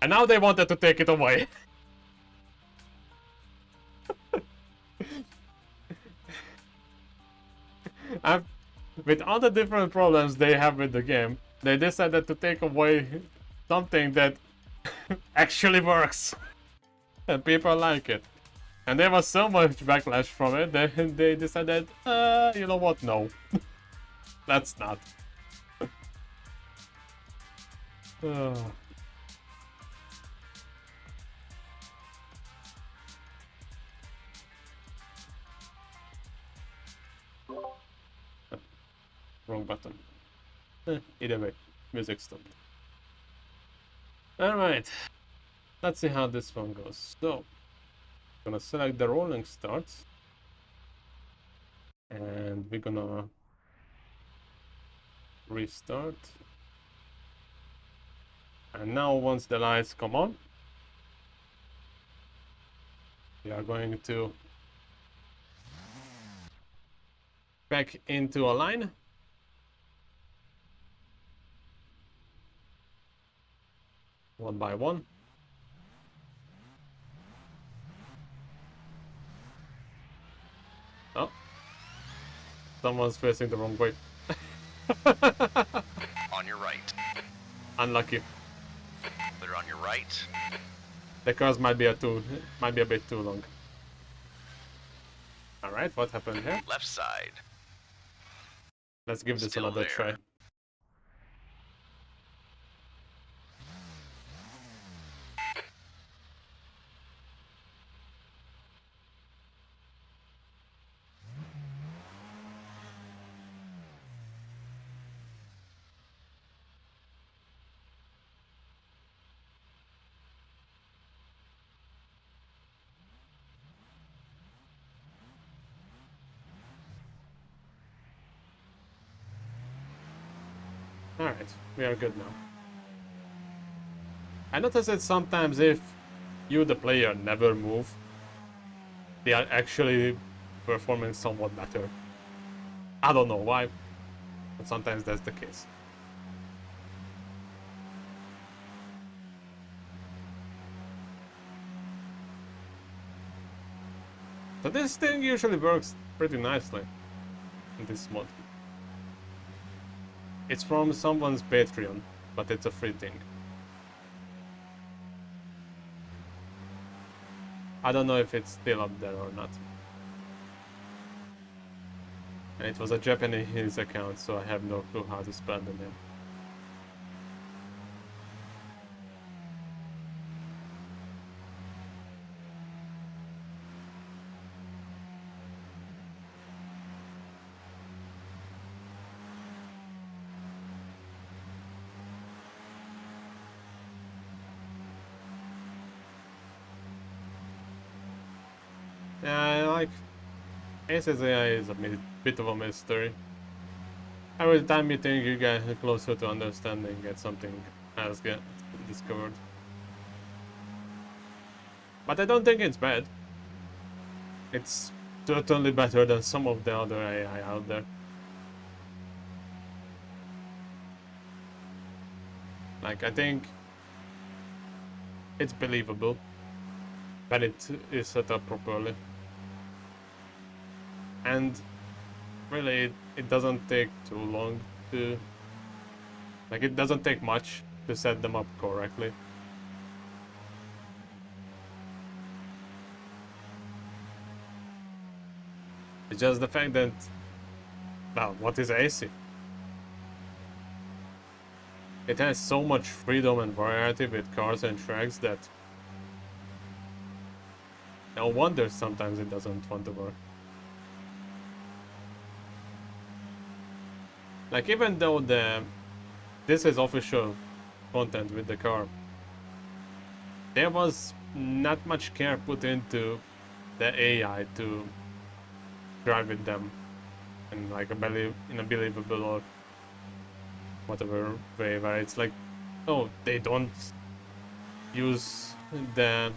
And now they wanted to take it away. With all the different problems they have with the game, they decided to take away something that actually works. And people like it. And there was so much backlash from it that they decided, you know what, no. Let's not. Wrong button. Either way, music stopped. Alright. Let's see how this one goes. So, Gonna select the rolling starts. And we're gonna restart. And now once the lights come on, we are going to back into a line. One by one. Oh. Someone's facing the wrong way. On your right. Unlucky. Clear on your right. The cars might be a bit too long. Alright, what happened here? Left side. Let's give this Still another there. try. Alright, we are good now. I notice that sometimes if you, the player, never move, they are actually performing somewhat better. I don't know why, but sometimes that's the case. So this thing usually works pretty nicely in this mod. It's from someone's Patreon, but it's a free thing. I don't know if it's still up there or not. And it was a Japanese account, so I have no clue how to spell the name. Yeah, like Ace's AI is a bit of a mystery. Every time you think you get closer to understanding it, something else gets discovered. But I don't think it's bad. It's certainly better than some of the other AI out there. Like, I think it's believable, but it is set up properly. And really, it doesn't take too long to... Like, it doesn't take much to set them up correctly. It's just the fact that... Well, what is AC? It has so much freedom and variety with cars and tracks that... No wonder sometimes it doesn't want to work. Like, even though this is official content with the car, there was not much care put into the AI to drive with them in like in a believable or whatever way, where it's like, oh, they don't use the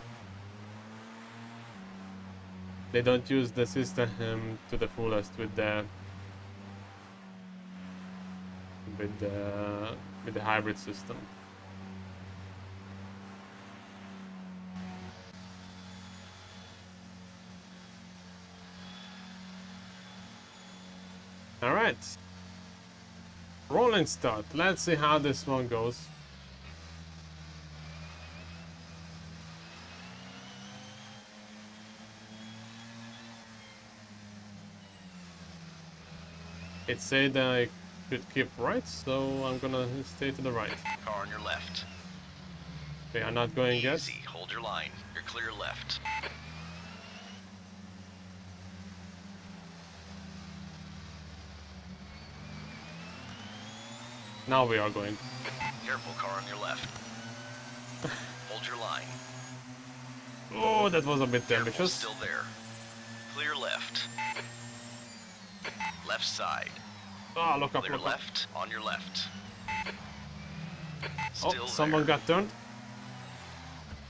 system to the fullest with the hybrid system. All right, rolling start. Let's see how this one goes. It said that I could keep right, so I'm gonna stay to the right. Car on your left. They are not going yet. Easy. Hold your line. You're clear left. Now we are going. Careful, car on your left. Hold your line. Oh, that was a bit Careful, ambitious. still there. Clear left. Left side. Ah, look up, Clear look up. left, on your left. Oh, Still someone there. got turned,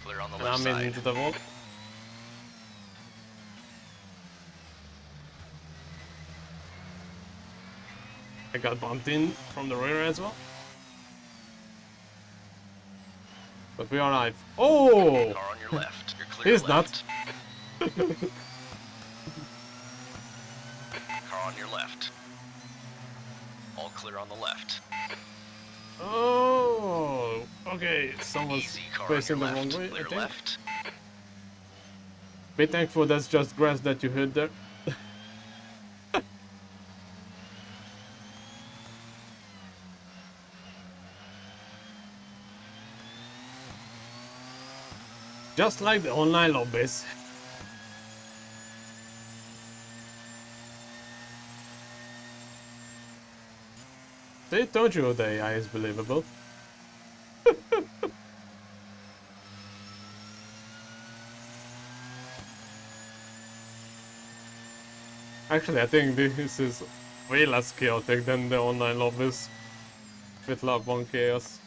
Clear on the and left I'm side. into the wall. I got bumped in from the rear as well. But we are alive. Oh! Car on your left. You're clear He's not. left. Car on your left. All clear on the left. Oh! Okay, someone's Easy, car on your facing the wrong left. way, I Clear think. left. Be thankful that's just grass that you hit there. Just like the online lobbies. They told you the AI is believable. Actually, I think this is way less chaotic than the online lobbies with Log 1 Chaos.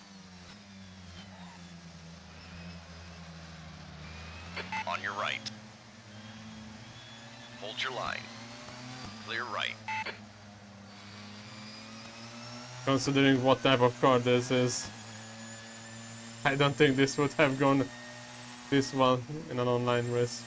On your right. Hold your line. Clear right. Considering what type of car this is, I don't think this would have gone this well in an online race.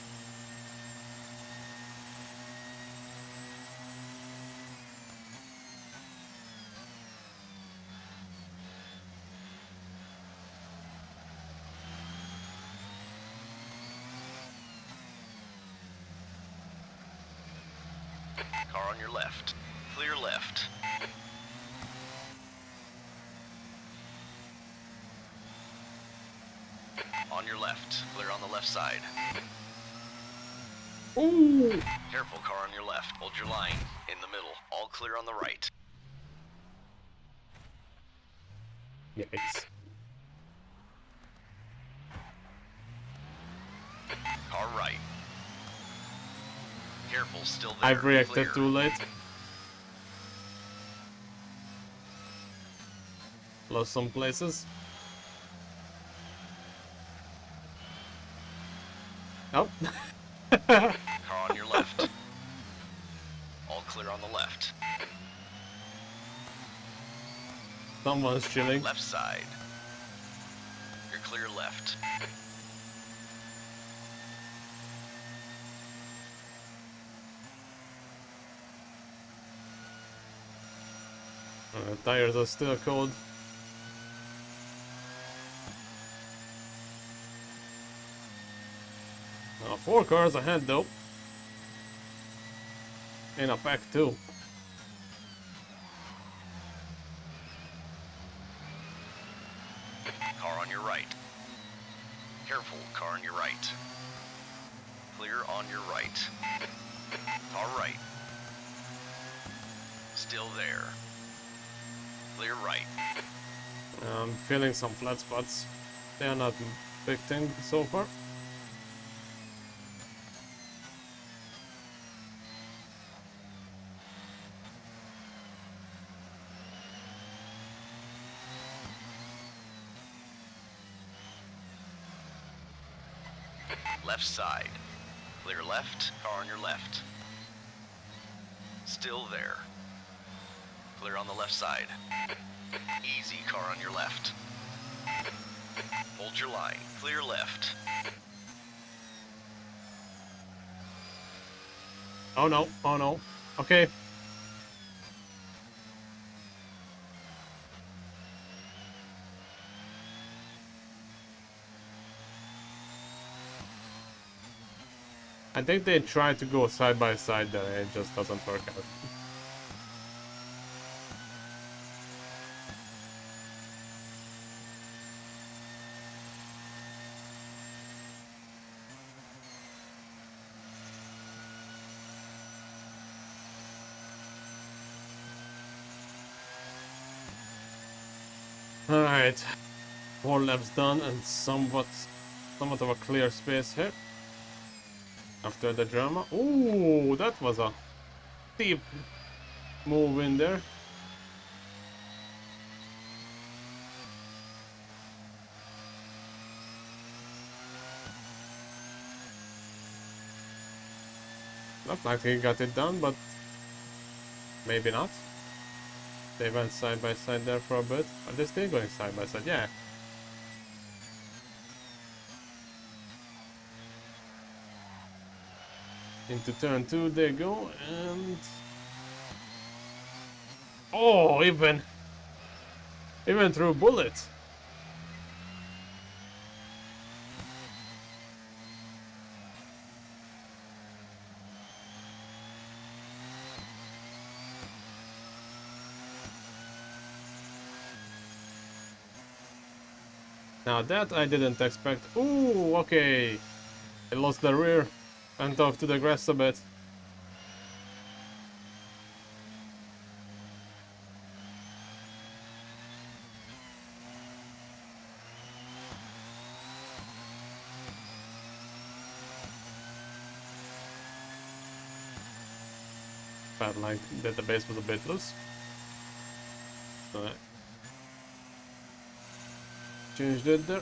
Car on your left. Clear left. On your left. Clear on the left side. Ooh! Careful, car on your left. Hold your line. In the middle. All clear on the right. Yikes. Car right. Careful, still there. I've reacted Clear. too late. Lost some places. Oh. Car on your left. All clear on the left. Someone's chilling. Left side. You're clear left. Tires are still cold. Four cars ahead though. In a pack too. Car on your right. Careful, car on your right. Clear on your right. Car right. Still there. Clear right. I'm feeling some flat spots. They are not big thing so far. Left side. Clear left, car on your left. Still there. Clear on the left side. Easy, car on your left. Hold your line. Clear left. Oh no, oh no. Okay. I think they tried to go side by side there, it just doesn't work out. Alright. 4 laps done and somewhat of a clear space here. After the drama. Ooh, that was a deep move in there. Looked like he got it done, but maybe not. They went side by side there for a bit. Are they still going side by side? Yeah. Into turn 2 they go, and... Oh, even through bullets. Now that I didn't expect. Ooh, okay. I lost the rear. Went off to the grass a bit. Felt like that the base was a bit loose. So I changed it there.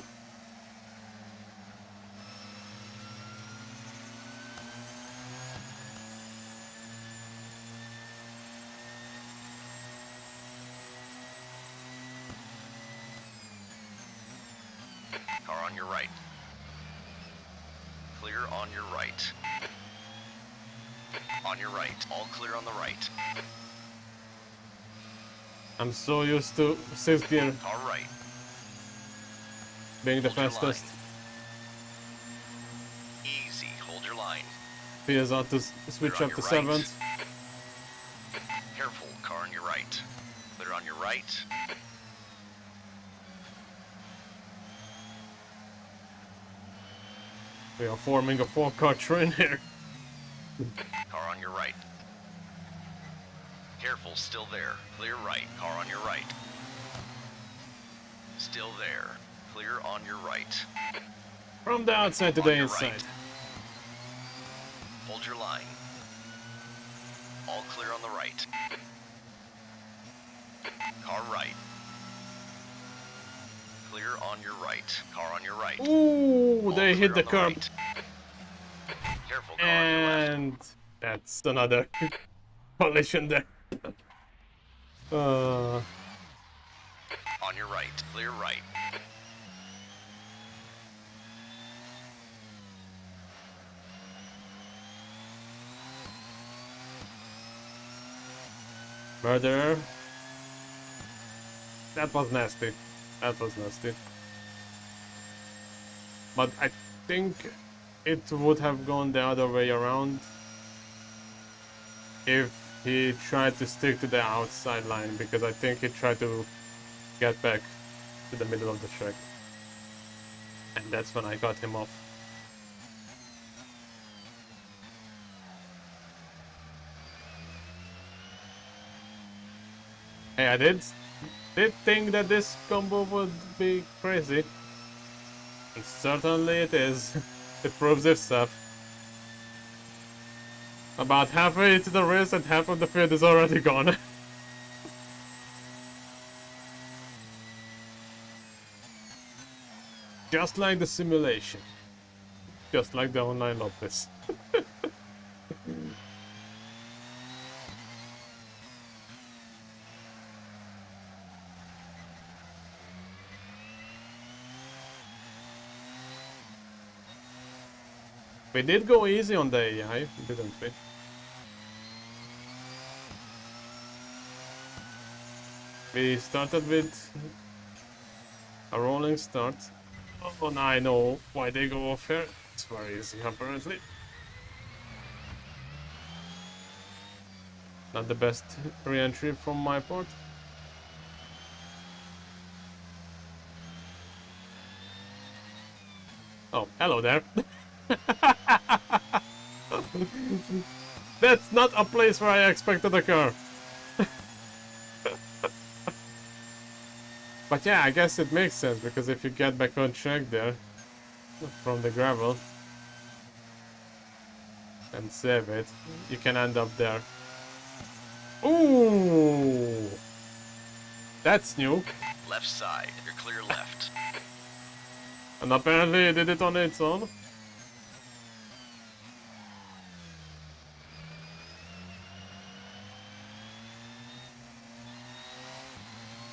Car on your right. Clear on your right. On your right. All clear on the right. I'm so used to 6th gear Car right. being the Hold your fastest. line. Easy. Hold your line. Feels out to switch Clear up on to your right. 7th. Careful. Car on your right. Clear on your right. We are forming a 4-car train here. Car on your right. Careful, still there. Clear right. Car on your right. Still there. Clear on your right. From the outside to On the your inside. right. Hold your line. All clear on the right. Car right. Clear on your right. Car on your right. Ooh, All they hit clear the on curb. right. Careful, car on your left. And that's another collision there. On your right. Clear right. Murderer. That was nasty. That was nasty. But I think it would have gone the other way around if he tried to stick to the outside line, because I think he tried to get back to the middle of the track. And that's when I got him off. Hey, I did think that this combo would be crazy. And certainly it is. It proves itself. About halfway to the race and half of the field is already gone. Just like the simulation. Just like the online office. We did go easy on the AI, didn't we? We started with a rolling start. Oh, now I know why they go off here. It's very easy, apparently. Not the best re-entry from my part. Oh, hello there. That's not a place where I expected a car. But yeah, I guess it makes sense, because if you get back on track there from the gravel, and save it, you can end up there. Ooh! That's new. Left side, you're clear left. And apparently it did it on its own.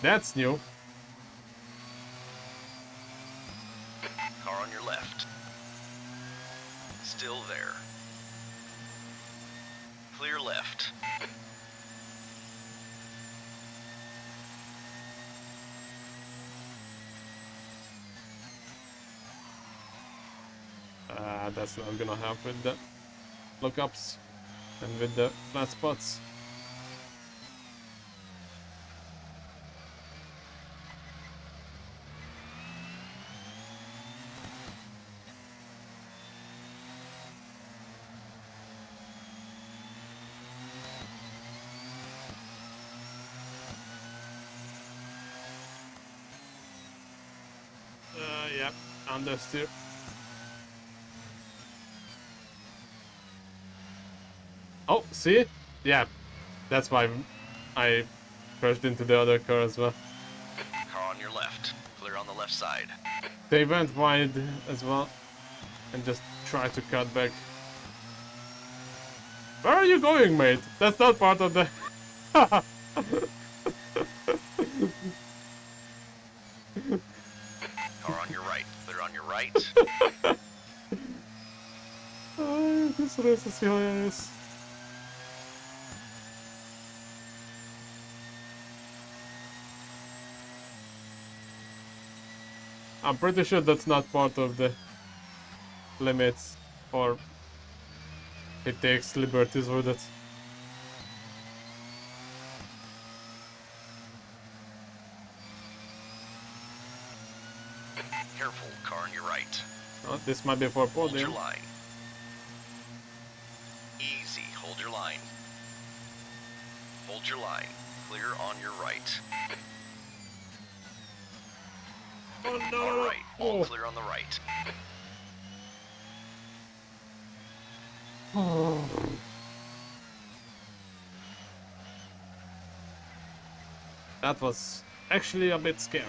That's new. Car on your left. Still there. Clear left. That's not gonna help with the lookups and with the flat spots. Yep, understeer. Oh, see? Yeah, that's why I crashed into the other car as well. Car on your left. Clear on the left side. They went wide as well and just tried to cut back. Where are you going, mate? That's not part of the... Car on your right. Clear on your right. This race is hilarious. I'm pretty sure that's not part of the limits, or it takes liberties with it. Careful, car on your right. Oh, this might be for Hold your podium. line. Easy, hold your line. Hold your line. Clear on your right. Oh no! All right, all Oh. clear on the right. Oh. That was actually a bit scary.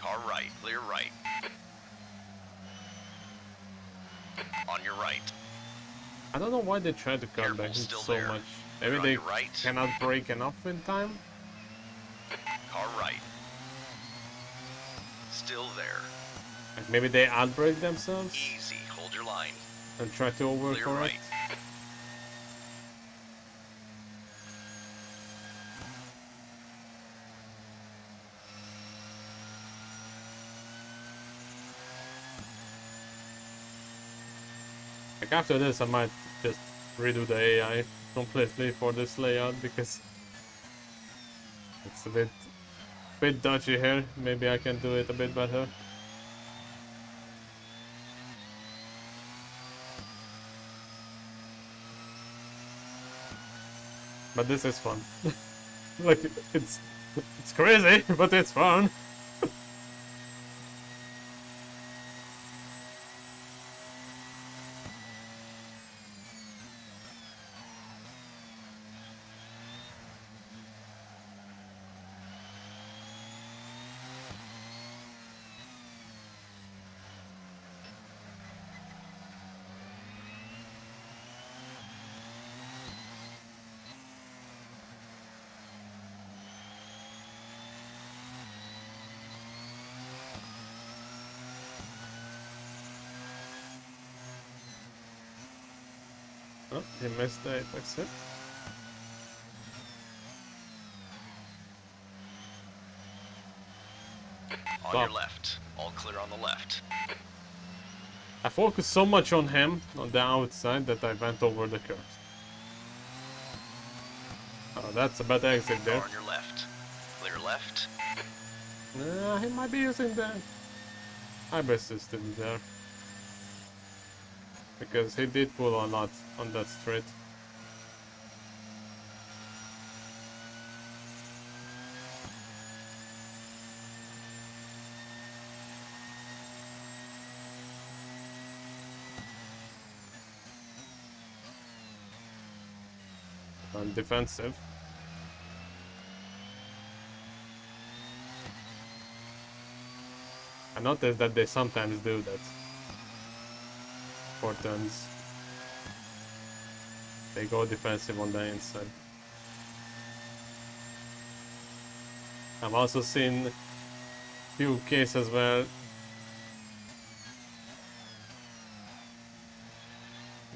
Car right, clear right. On your right. I don't know why they try to cut Careful, back still so there. much. Clear Maybe on they your right. cannot brake enough in time? Car right. Still there. Like maybe they outbrake themselves Easy, hold your line. and try to Clear overcorrect? right. Like after this I might just redo the AI completely for this layout because it's a bit dodgy here. Maybe I can do it a bit better. But this is fun. Like it's crazy, but it's fun. Oh, he missed the apex hit. On Stop. your left. All clear on the left. I focused so much on him, on the outside, that I went over the curve. Oh, that's a bad exit Car there. on your left. Clear left. He might be using the hybrid system there. because he did pull a lot on that straight. And defensive. I noticed that they sometimes do that. 4 turns. They go defensive on the inside. I've also seen few cases where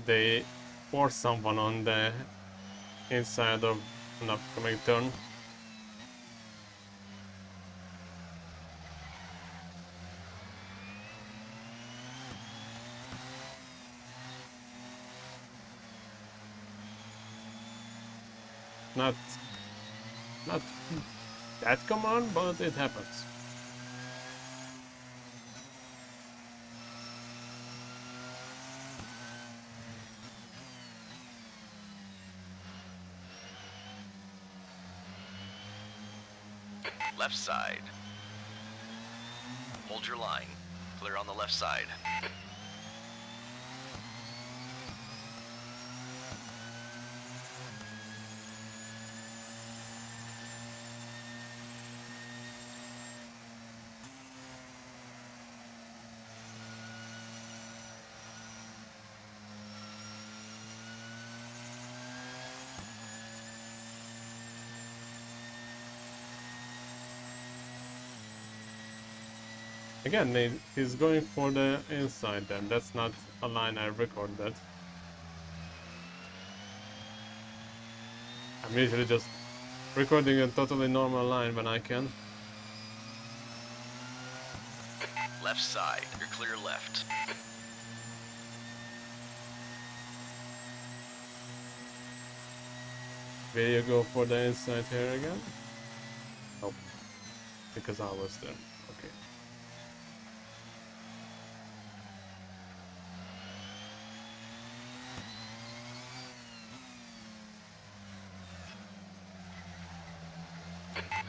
they force someone on the inside of an upcoming turn. Not that common, but it happens. Left side. Hold your line. Clear on the left side. Again, he's going for the inside then. That's not a line I recorded. I'm usually just recording a totally normal line when I can. Left side. You're clear left. Will you go for the inside here again? Nope. Because I was there. Okay.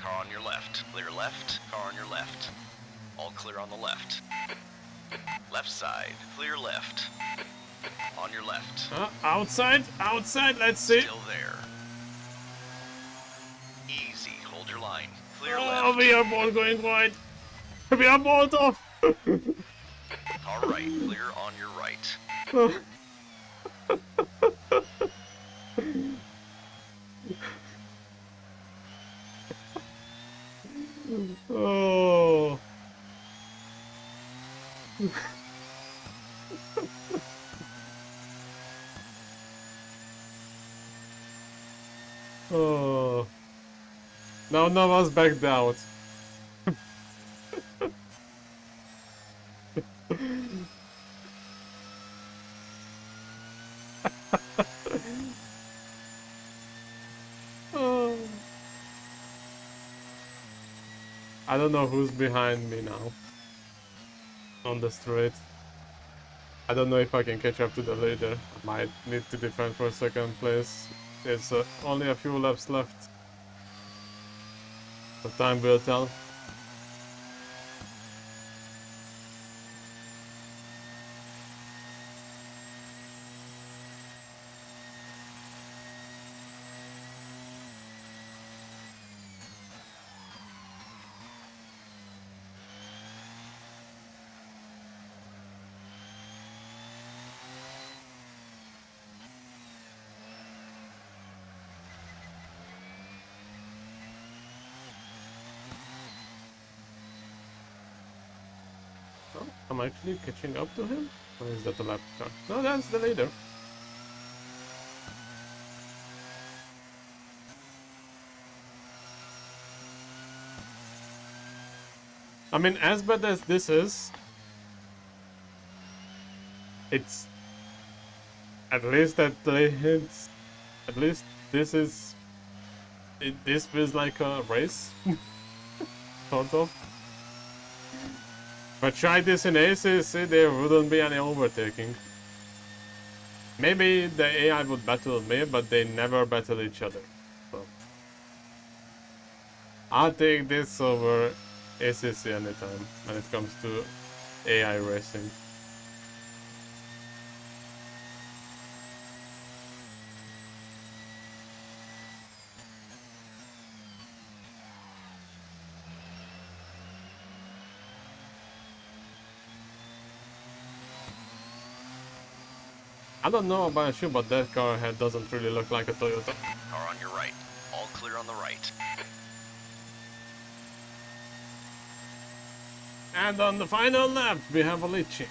Car on your left. Clear left. Car on your left. All clear on the left. Left side. Clear left. On your left. Outside! Outside! Let's see! Still there. Easy. Hold your line. Clear Oh, left. we are both going wide! We are both off! All right. Clear on your right. Oh. Oh. Now Nova's backed out. Oh. I don't know who's behind me now. On the straight. I don't know if I can catch up to the leader. I might need to defend for second place. There's only a few laps left. The time will tell. Oh, I'm actually catching up to him? Or is that a lap car? No, that's the leader. I mean, as bad as this is, it's at least at least this is this feels like a race, sort of. If I tried this in ACC, there wouldn't be any overtaking. Maybe the AI would battle me, but they never battle each other. So I'll take this over ACC anytime when it comes to AI racing. I don't know about you, but that car head doesn't really look like a Toyota. Car on your right. All clear on the right. And on the final lap, we have a Litchi.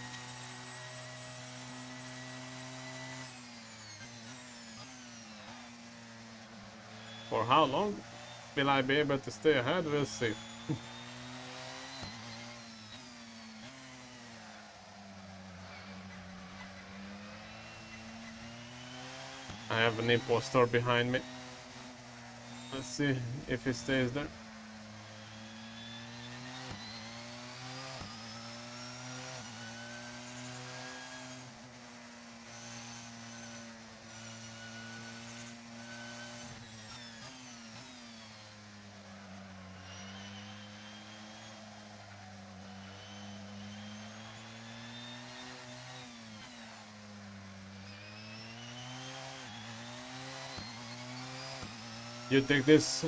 For how long will I be able to stay ahead? We'll see. I have an impostor behind me. Let's see if he stays there. You take this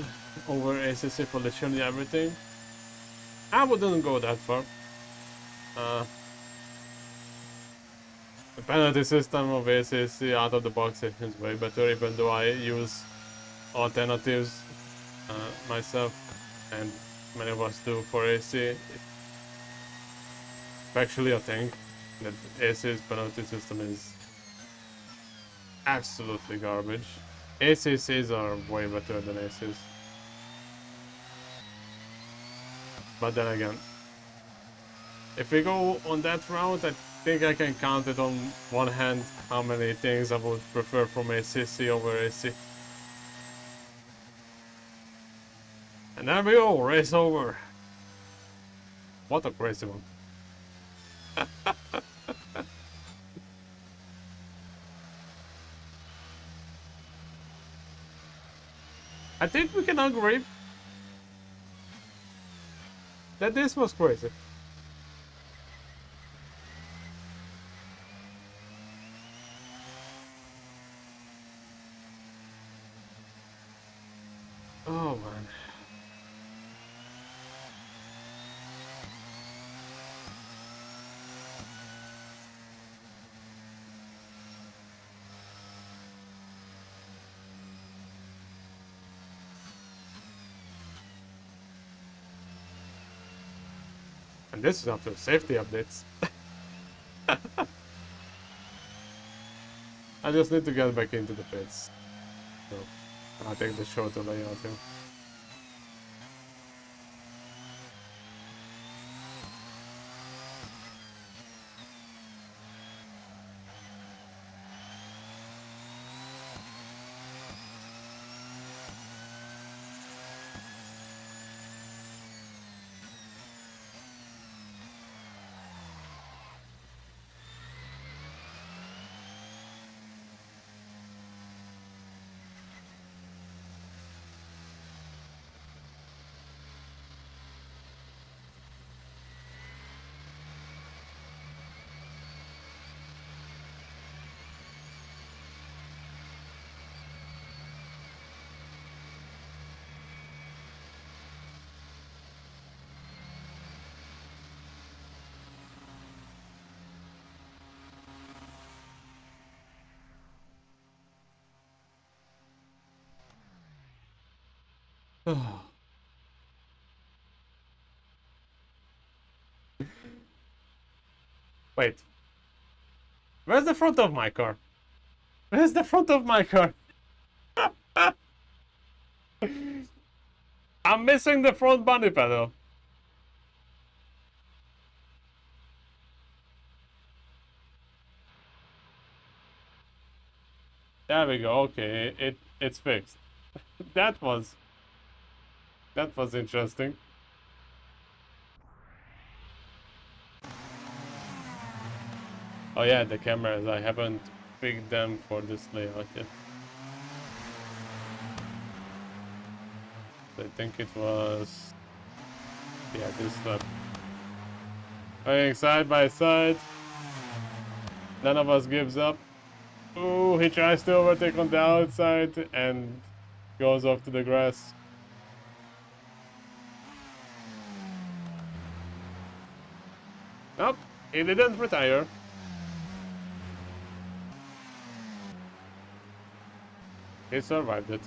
over ACC for literally everything? I wouldn't go that far. The penalty system of ACC out of the box is way better, even though I use alternatives myself, and many of us do for AC. It's actually a thing that AC's penalty system is absolutely garbage. ACCs are way better than ACs. But then again, if we go on that route, I think I can count it on one hand how many things I would prefer from ACC over AC. And there we go, race over. What a crazy one. I think we can agree that this was crazy. Oh man. And this is after safety updates. I just need to get back into the pits. So I'll take the shorter layout here. Wait. Where's the front of my car? Where's the front of my car? I'm missing the front body panel. There we go. Okay, it's fixed. That was interesting. Oh yeah, the cameras. I haven't pick them for this layout yet. I think it was, yeah, this lap. Going side by side. None of us gives up. Ooh, he tries to overtake on the outside and goes off to the grass. Nope, he didn't retire. He survived it.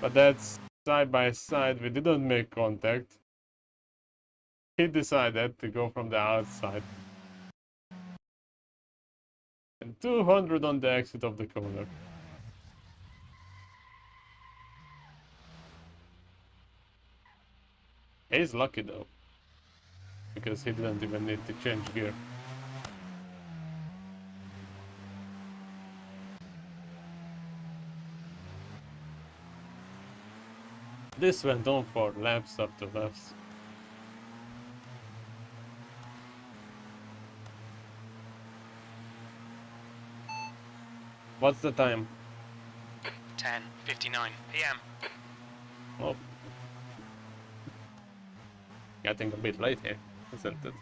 But that's side by side. We didn't make contact. He decided to go from the outside. And 200 on the exit of the corner. He's lucky though, because he didn't even need to change gear. This went on for laps after laps. What's the time? 10:59 p.m. Oh. Getting a bit late here, isn't it?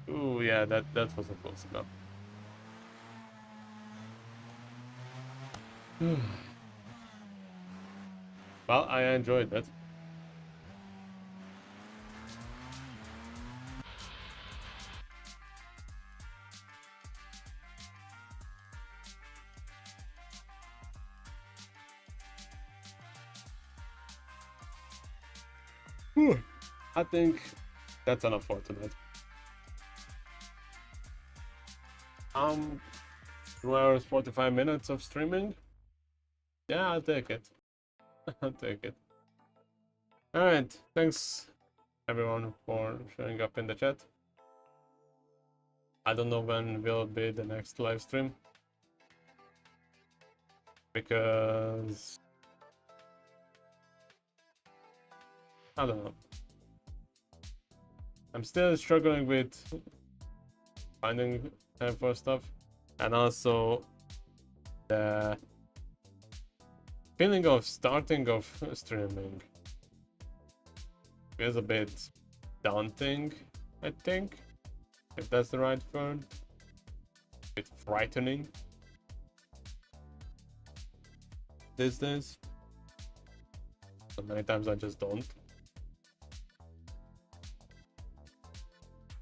Ooh, yeah, that was a close enough. Well, I enjoyed that. I think that's enough for tonight. 2 hours 45 minutes of streaming. Yeah, I'll take it. I'll take it. Alright, thanks everyone for showing up in the chat. I don't know when will be the next live stream, because I don't know. I'm still struggling with finding time for stuff, and also the feeling of starting of streaming is a bit daunting, I think, if that's the right word. A bit frightening these days. So many times I just don't.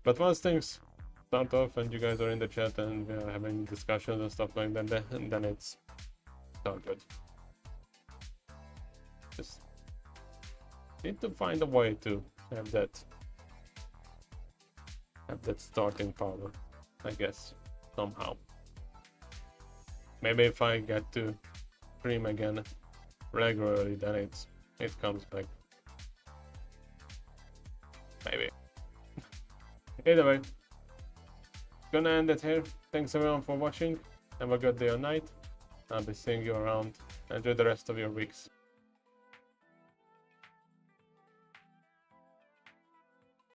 But once things start off and you guys are in the chat and we are having discussions and stuff like that, then it's all good. Just need to find a way to have that starting power, I guess, somehow. Maybe if I get to stream again regularly, then it comes back. Maybe. Either way, gonna end it here. Thanks everyone for watching. Have a good day or night. I'll be seeing you around. Enjoy the rest of your weeks.